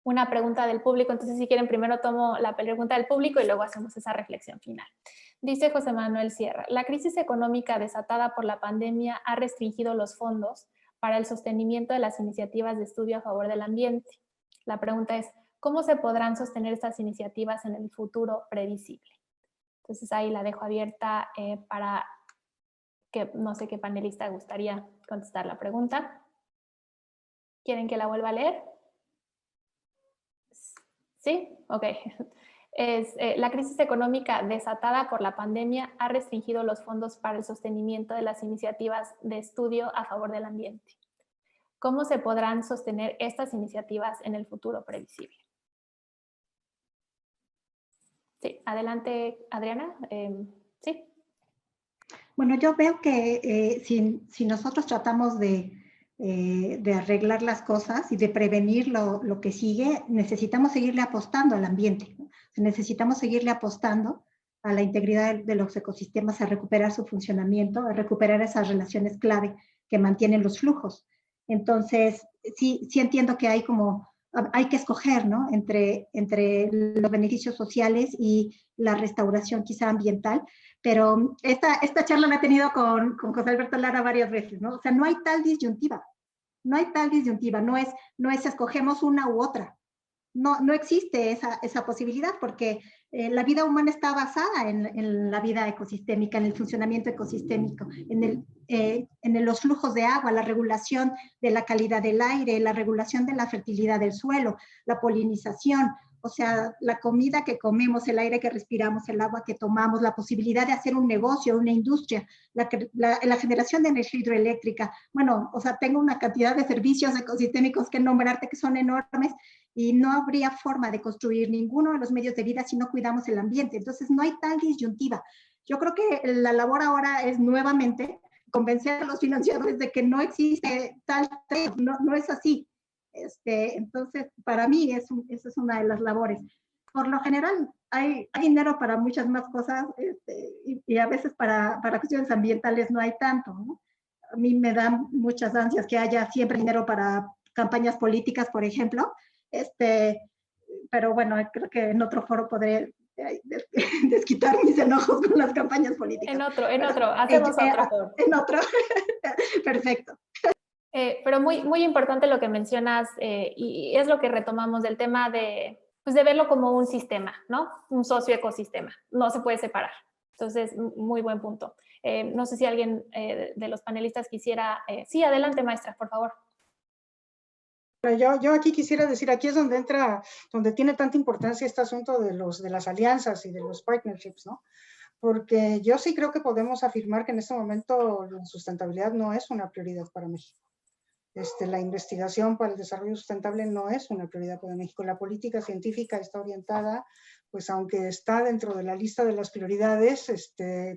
S1: una pregunta del público, entonces si quieren primero tomo la pregunta del público y luego hacemos esa reflexión final. Dice José Manuel Sierra, la crisis económica desatada por la pandemia ha restringido los fondos para el sostenimiento de las iniciativas de estudio a favor del ambiente. La pregunta es, ¿cómo se podrán sostener estas iniciativas en el futuro previsible? Entonces ahí la dejo abierta para que no sé qué panelista gustaría contestar la pregunta. ¿Quieren que la vuelva a leer? ¿Sí? Ok. La crisis económica desatada por la pandemia ha restringido los fondos para el sostenimiento de las iniciativas de estudio a favor del ambiente. ¿Cómo se podrán sostener estas iniciativas en el futuro previsible? Sí, adelante, Adriana. Sí.
S5: Bueno, yo veo que si nosotros tratamos de arreglar las cosas y de prevenir lo que sigue, necesitamos seguirle apostando al ambiente, ¿no? Necesitamos seguirle apostando a la integridad de los ecosistemas, a recuperar su funcionamiento, a recuperar esas relaciones clave que mantienen los flujos. Entonces, sí entiendo que hay que escoger, ¿no? entre los beneficios sociales y la restauración quizá ambiental, pero esta charla la he tenido con José Alberto Lara varias veces, ¿no? O sea, no hay tal disyuntiva, no es escogemos una u otra. No existe esa posibilidad porque la vida humana está basada en la vida ecosistémica, en el funcionamiento ecosistémico, en los flujos de agua, la regulación de la calidad del aire, la regulación de la fertilidad del suelo, la polinización, o sea, la comida que comemos, el aire que respiramos, el agua que tomamos, la posibilidad de hacer un negocio, una industria, la generación de energía hidroeléctrica. Bueno, o sea, tengo una cantidad de servicios ecosistémicos que nombrarte que son enormes y no habría forma de construir ninguno de los medios de vida si no cuidamos el ambiente. Entonces, no hay tal disyuntiva. Yo creo que la labor ahora es nuevamente convencer a los financiadores de que no existe tal, no es así. Entonces, para mí, esa es una de las labores. Por lo general, hay dinero para muchas más cosas y a veces para cuestiones ambientales no hay tanto, ¿no? A mí me dan muchas ansias que haya siempre dinero para campañas políticas, por ejemplo. Pero bueno, creo que en otro foro podré desquitar mis enojos con las campañas políticas.
S1: Hacemos otro foro.
S5: En otro, perfecto.
S1: Pero muy importante lo que mencionas y es lo que retomamos del tema de verlo como un sistema, ¿no? Un socioecosistema, no se puede separar. Entonces, muy buen punto. No sé si alguien de los panelistas quisiera... sí, adelante, maestra, por favor.
S2: Yo aquí quisiera decir, aquí es donde tiene tanta importancia este asunto de las alianzas y de los partnerships, ¿no? Porque yo sí creo que podemos afirmar que en este momento la sustentabilidad no es una prioridad para México. La investigación para el desarrollo sustentable no es una prioridad para México. La política científica está orientada, pues aunque está dentro de la lista de las prioridades,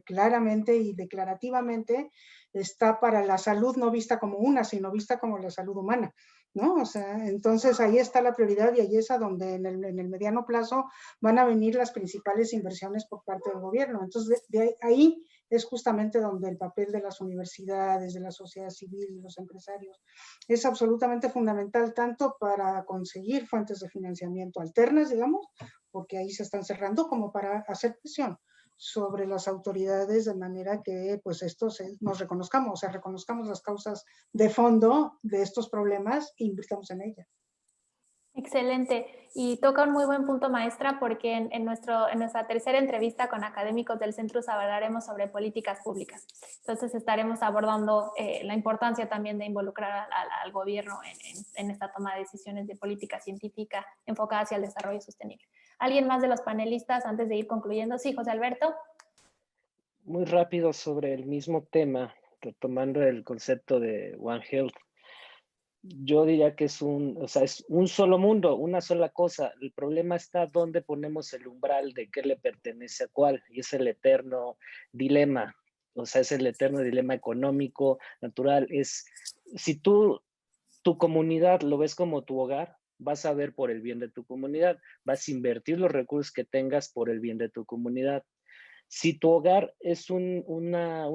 S2: claramente y declarativamente está para la salud no vista como una, sino vista como la salud humana, ¿no? O sea, entonces ahí está la prioridad y ahí es a donde en el mediano plazo van a venir las principales inversiones por parte del gobierno. Entonces, ahí es justamente donde el papel de las universidades, de la sociedad civil, de los empresarios, es absolutamente fundamental, tanto para conseguir fuentes de financiamiento alternas, digamos, porque ahí se están cerrando, como para hacer presión sobre las autoridades de manera que pues nos reconozcamos, o sea, reconozcamos las causas de fondo de estos problemas e invirtamos en ellas.
S1: Excelente. Y toca un muy buen punto, maestra, porque en nuestra tercera entrevista con académicos del Centrus hablaremos sobre políticas públicas. Entonces estaremos abordando la importancia también de involucrar al gobierno en esta toma de decisiones de política científica enfocada hacia el desarrollo sostenible. ¿Alguien más de los panelistas antes de ir concluyendo? Sí, José Alberto.
S3: Muy rápido sobre el mismo tema, retomando el concepto de One Health. Yo diría que es es un solo mundo, una sola cosa. El problema está dónde ponemos el umbral de qué le pertenece a cuál, y es el eterno dilema. O sea, es el eterno dilema económico, natural. Si tu comunidad lo ves como tu hogar, vas a ver por el bien de tu comunidad, vas a invertir los recursos que tengas por el bien de tu comunidad. Si tu hogar es un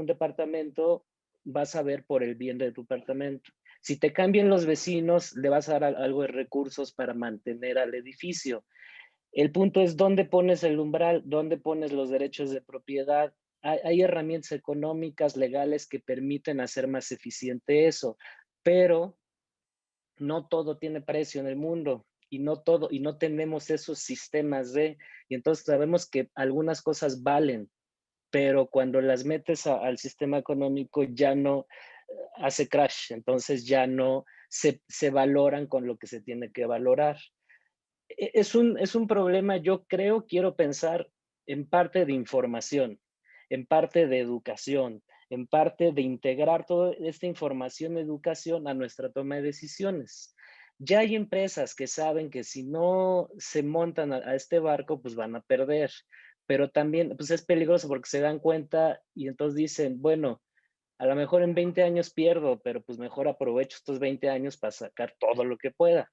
S3: departamento, vas a ver por el bien de tu departamento. Si te cambian los vecinos, le vas a dar algo de recursos para mantener al edificio. El punto es dónde pones el umbral, dónde pones los derechos de propiedad. Hay herramientas económicas, legales que permiten hacer más eficiente eso, pero no todo tiene precio en el mundo y no tenemos esos sistemas y entonces sabemos que algunas cosas valen, pero cuando las metes al sistema económico ya no hace crash, entonces ya no se valoran con lo que se tiene que valorar. Es un problema, yo quiero pensar en parte de información, en parte de educación, en parte de integrar toda esta información y educación a nuestra toma de decisiones. Ya hay empresas que saben que si no se montan a este barco, pues van a perder, pero también pues es peligroso porque se dan cuenta y entonces dicen, bueno, a lo mejor en 20 años pierdo, pero pues mejor aprovecho estos 20 años para sacar todo lo que pueda.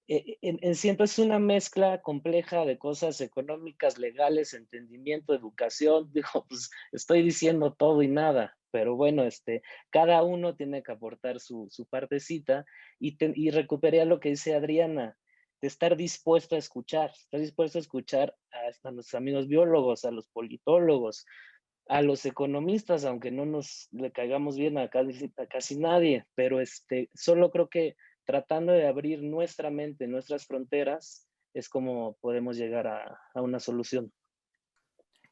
S3: En sí, entonces es una mezcla compleja de cosas económicas, legales, entendimiento, educación. Digo, pues estoy diciendo todo y nada, pero bueno, cada uno tiene que aportar su partecita y recuperaría lo que dice Adriana, de estar dispuesto a escuchar, a nuestros amigos biólogos, a los politólogos, a los economistas, aunque no le caigamos bien a casi nadie, pero solo creo que tratando de abrir nuestra mente, nuestras fronteras, es como podemos llegar a una solución.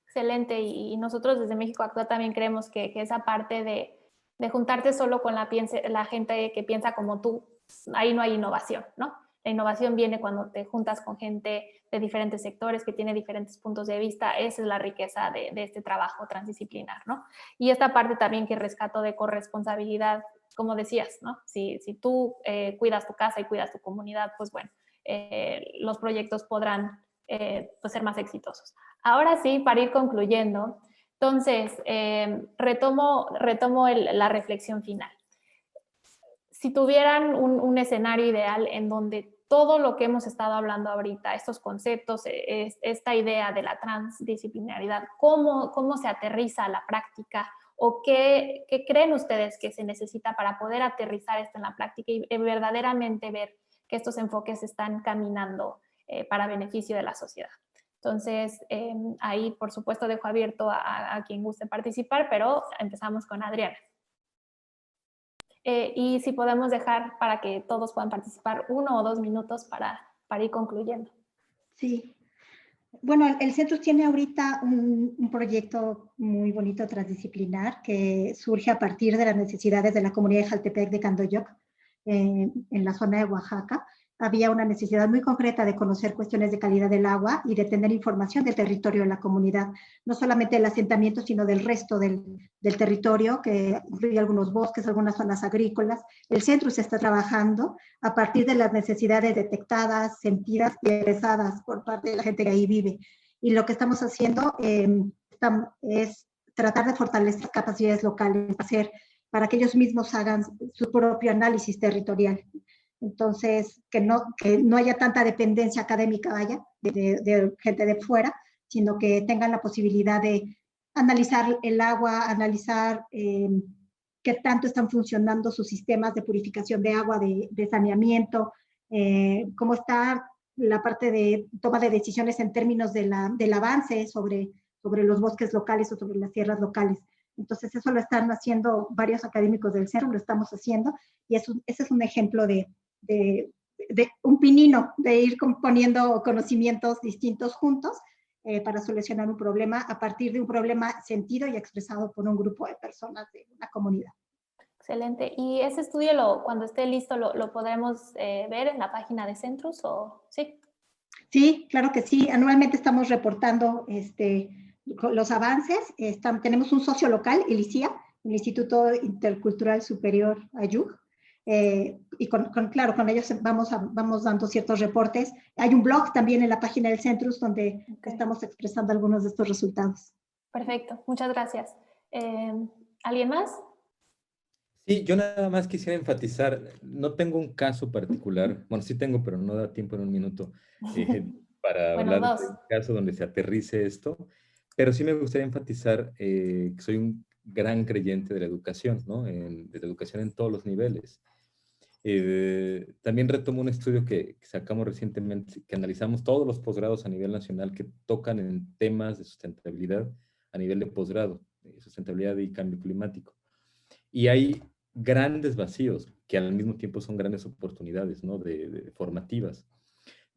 S1: Excelente, y nosotros desde México Actúa también creemos que esa parte de juntarte solo con la gente que piensa como tú, ahí no hay innovación, ¿no? La innovación viene cuando te juntas con gente de diferentes sectores que tiene diferentes puntos de vista. Esa es la riqueza de este trabajo transdisciplinar, ¿no? Y esta parte también que rescato de corresponsabilidad, como decías, ¿no? Si tú cuidas tu casa y cuidas tu comunidad, pues bueno, los proyectos podrán pues ser más exitosos. Ahora sí, para ir concluyendo, entonces retomo la reflexión final. Si tuvieran un escenario ideal en donde todo lo que hemos estado hablando ahorita, estos conceptos, esta idea de la transdisciplinaridad, ¿cómo se aterriza a la práctica? ¿O qué creen ustedes que se necesita para poder aterrizar esto en la práctica y verdaderamente ver que estos enfoques están caminando para beneficio de la sociedad? Entonces, ahí por supuesto dejo abierto a quien guste participar, pero empezamos con Adriana. Y si podemos dejar para que todos puedan participar 1 o 2 minutos para ir concluyendo.
S5: Sí. Bueno, el Centrus tiene ahorita un proyecto muy bonito transdisciplinar que surge a partir de las necesidades de la comunidad de Jaltepec de Candoyoc, en la zona de Oaxaca. Había una necesidad muy concreta de conocer cuestiones de calidad del agua y de tener información del territorio de la comunidad, no solamente del asentamiento, sino del resto del territorio, que incluye algunos bosques, algunas zonas agrícolas. El centro se está trabajando a partir de las necesidades detectadas, sentidas y expresadas por parte de la gente que ahí vive. Y lo que estamos haciendo es tratar de fortalecer capacidades locales, para que ellos mismos hagan su propio análisis territorial. Entonces, que no haya tanta dependencia académica, de gente de fuera, sino que tengan la posibilidad de analizar el agua, analizar qué tanto están funcionando sus sistemas de purificación de agua, de saneamiento, cómo está la parte de toma de decisiones en términos del avance sobre los bosques locales o sobre las tierras locales. Entonces, eso lo están haciendo varios académicos del centro, lo estamos haciendo, y ese es un ejemplo de de un pinino, de ir poniendo conocimientos distintos juntos para solucionar un problema a partir de un problema sentido y expresado por un grupo de personas de una comunidad.
S1: Excelente. ¿Y ese estudio, cuando esté listo, lo podremos ver en la página de Centrus o sí?
S5: Sí, claro que sí. Anualmente estamos reportando los avances. Tenemos un socio local, el ICIA, el Instituto Intercultural Superior Ayug, y claro, con ellos vamos dando ciertos reportes. Hay un blog también en la página del Centrus donde estamos expresando algunos de estos resultados.
S1: Perfecto, muchas gracias. ¿Alguien más?
S6: Sí, yo nada más quisiera enfatizar, no tengo un caso particular, bueno, sí tengo, pero no da tiempo en un minuto para
S1: Bueno,
S6: hablar
S1: dos.
S6: de un caso donde se aterrice esto, pero sí me gustaría enfatizar que soy un gran creyente de la educación, ¿no? De la educación en todos los niveles. También retomo un estudio que sacamos recientemente, que analizamos todos los posgrados a nivel nacional que tocan en temas de sustentabilidad a nivel de posgrado, sustentabilidad y cambio climático. Y hay grandes vacíos que al mismo tiempo son grandes oportunidades, ¿no? de formativas.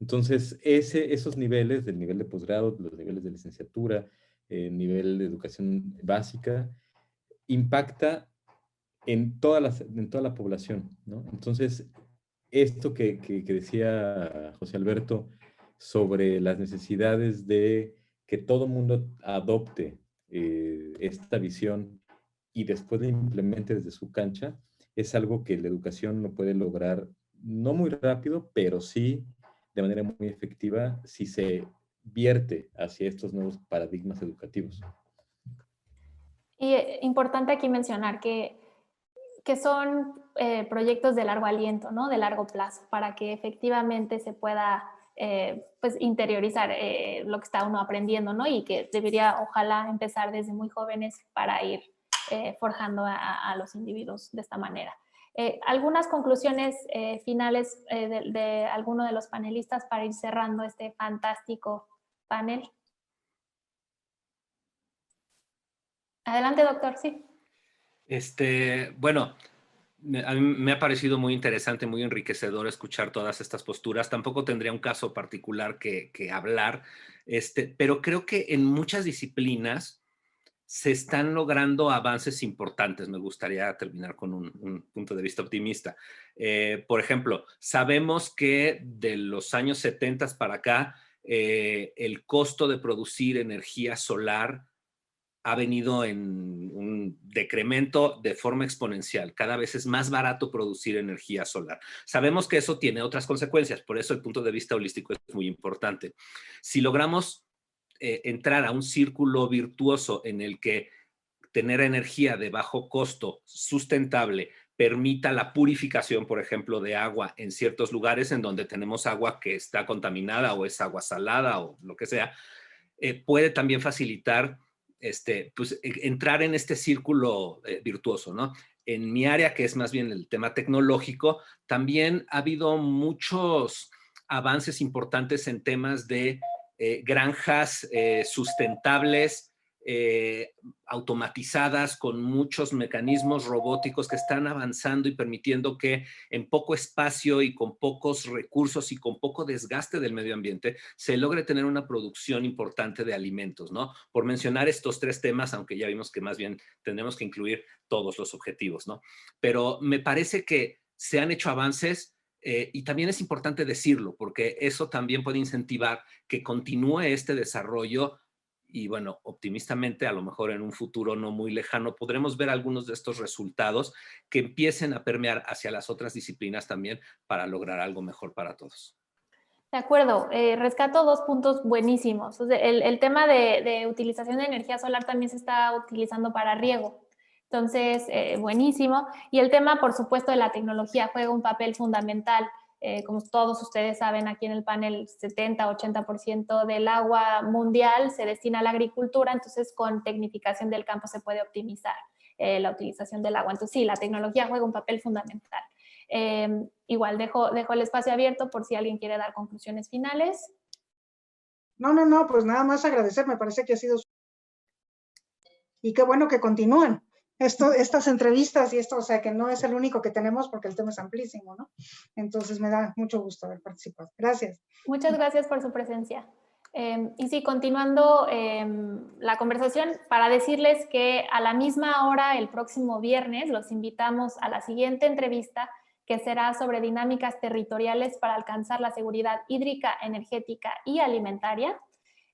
S6: Entonces, esos niveles, del nivel de posgrado, los niveles de licenciatura, nivel de educación básica, impacta en toda la población, ¿no? Entonces, esto que decía José Alberto sobre las necesidades de que todo mundo adopte esta visión y después la implemente desde su cancha, es algo que la educación no puede lograr, no muy rápido, pero sí de manera muy efectiva si se vierte hacia estos nuevos paradigmas educativos.
S1: Y importante aquí mencionar que son proyectos de largo aliento, ¿no? De largo plazo, para que efectivamente se pueda pues interiorizar lo que está uno aprendiendo, ¿no? Y que debería, ojalá, empezar desde muy jóvenes para ir forjando a los individuos de esta manera. ¿Algunas conclusiones finales de alguno de los panelistas para ir cerrando este fantástico panel? Adelante, doctor, sí.
S4: Bueno, a mí me ha parecido muy interesante, muy enriquecedor escuchar todas estas posturas. Tampoco tendría un caso particular que hablar, pero creo que en muchas disciplinas se están logrando avances importantes. Me gustaría terminar con un punto de vista optimista. Por ejemplo, sabemos que de los años 70 para acá, el costo de producir energía solar ha venido en un decremento de forma exponencial. Cada vez es más barato producir energía solar. Sabemos que eso tiene otras consecuencias, por eso el punto de vista holístico es muy importante. Si logramos entrar a un círculo virtuoso en el que tener energía de bajo costo, sustentable, permita la purificación, por ejemplo, de agua en ciertos lugares en donde tenemos agua que está contaminada o es agua salada o lo que sea, puede también facilitar pues, entrar en este círculo virtuoso, ¿no? En mi área, que es más bien el tema tecnológico, también ha habido muchos avances importantes en temas de granjas sustentables, automatizadas, con muchos mecanismos robóticos que están avanzando y permitiendo que en poco espacio y con pocos recursos y con poco desgaste del medio ambiente se logre tener una producción importante de alimentos, ¿no? Por mencionar estos tres temas, aunque ya vimos que más bien tendremos que incluir todos los objetivos, ¿no? Pero me parece que se han hecho avances y también es importante decirlo, porque eso también puede incentivar que continúe este desarrollo. Y bueno, optimistamente, a lo mejor en un futuro no muy lejano, podremos ver algunos de estos resultados que empiecen a permear hacia las otras disciplinas también para lograr algo mejor para todos.
S1: De acuerdo, rescato dos puntos buenísimos. O sea, el tema de utilización de energía solar también se está utilizando para riego. Entonces, buenísimo. Y el tema, por supuesto, de la tecnología juega un papel fundamental. Como todos ustedes saben, aquí en el panel 70-80% del agua mundial se destina a la agricultura, entonces con tecnificación del campo se puede optimizar la utilización del agua. Entonces sí, la tecnología juega un papel fundamental. Igual dejo el espacio abierto por si alguien quiere dar conclusiones finales.
S2: No, pues nada más agradecer, me parece que ha sido... Y qué bueno que continúan. estas entrevistas y esto, o sea, que no es el único que tenemos porque el tema es amplísimo, ¿no? Entonces me da mucho gusto haber participado. Gracias.
S1: Muchas gracias por su presencia. Y sí, continuando la conversación, para decirles que a la misma hora, el próximo viernes, los invitamos a la siguiente entrevista, que será sobre dinámicas territoriales para alcanzar la seguridad hídrica, energética y alimentaria.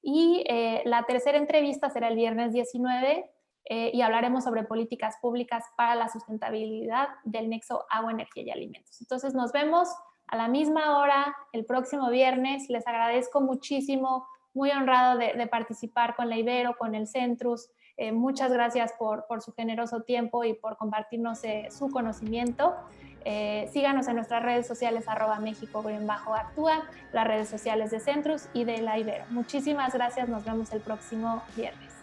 S1: Y la tercera entrevista será el viernes 19 y hablaremos sobre políticas públicas para la sustentabilidad del nexo agua, energía y alimentos. Entonces nos vemos a la misma hora el próximo viernes. Les agradezco muchísimo, muy honrado de participar con la Ibero, con el Centrus. Muchas gracias por su generoso tiempo y por compartirnos su conocimiento. Síganos en nuestras redes sociales @México_Actúa, las redes sociales de Centrus y de la Ibero. Muchísimas gracias, nos vemos el próximo viernes.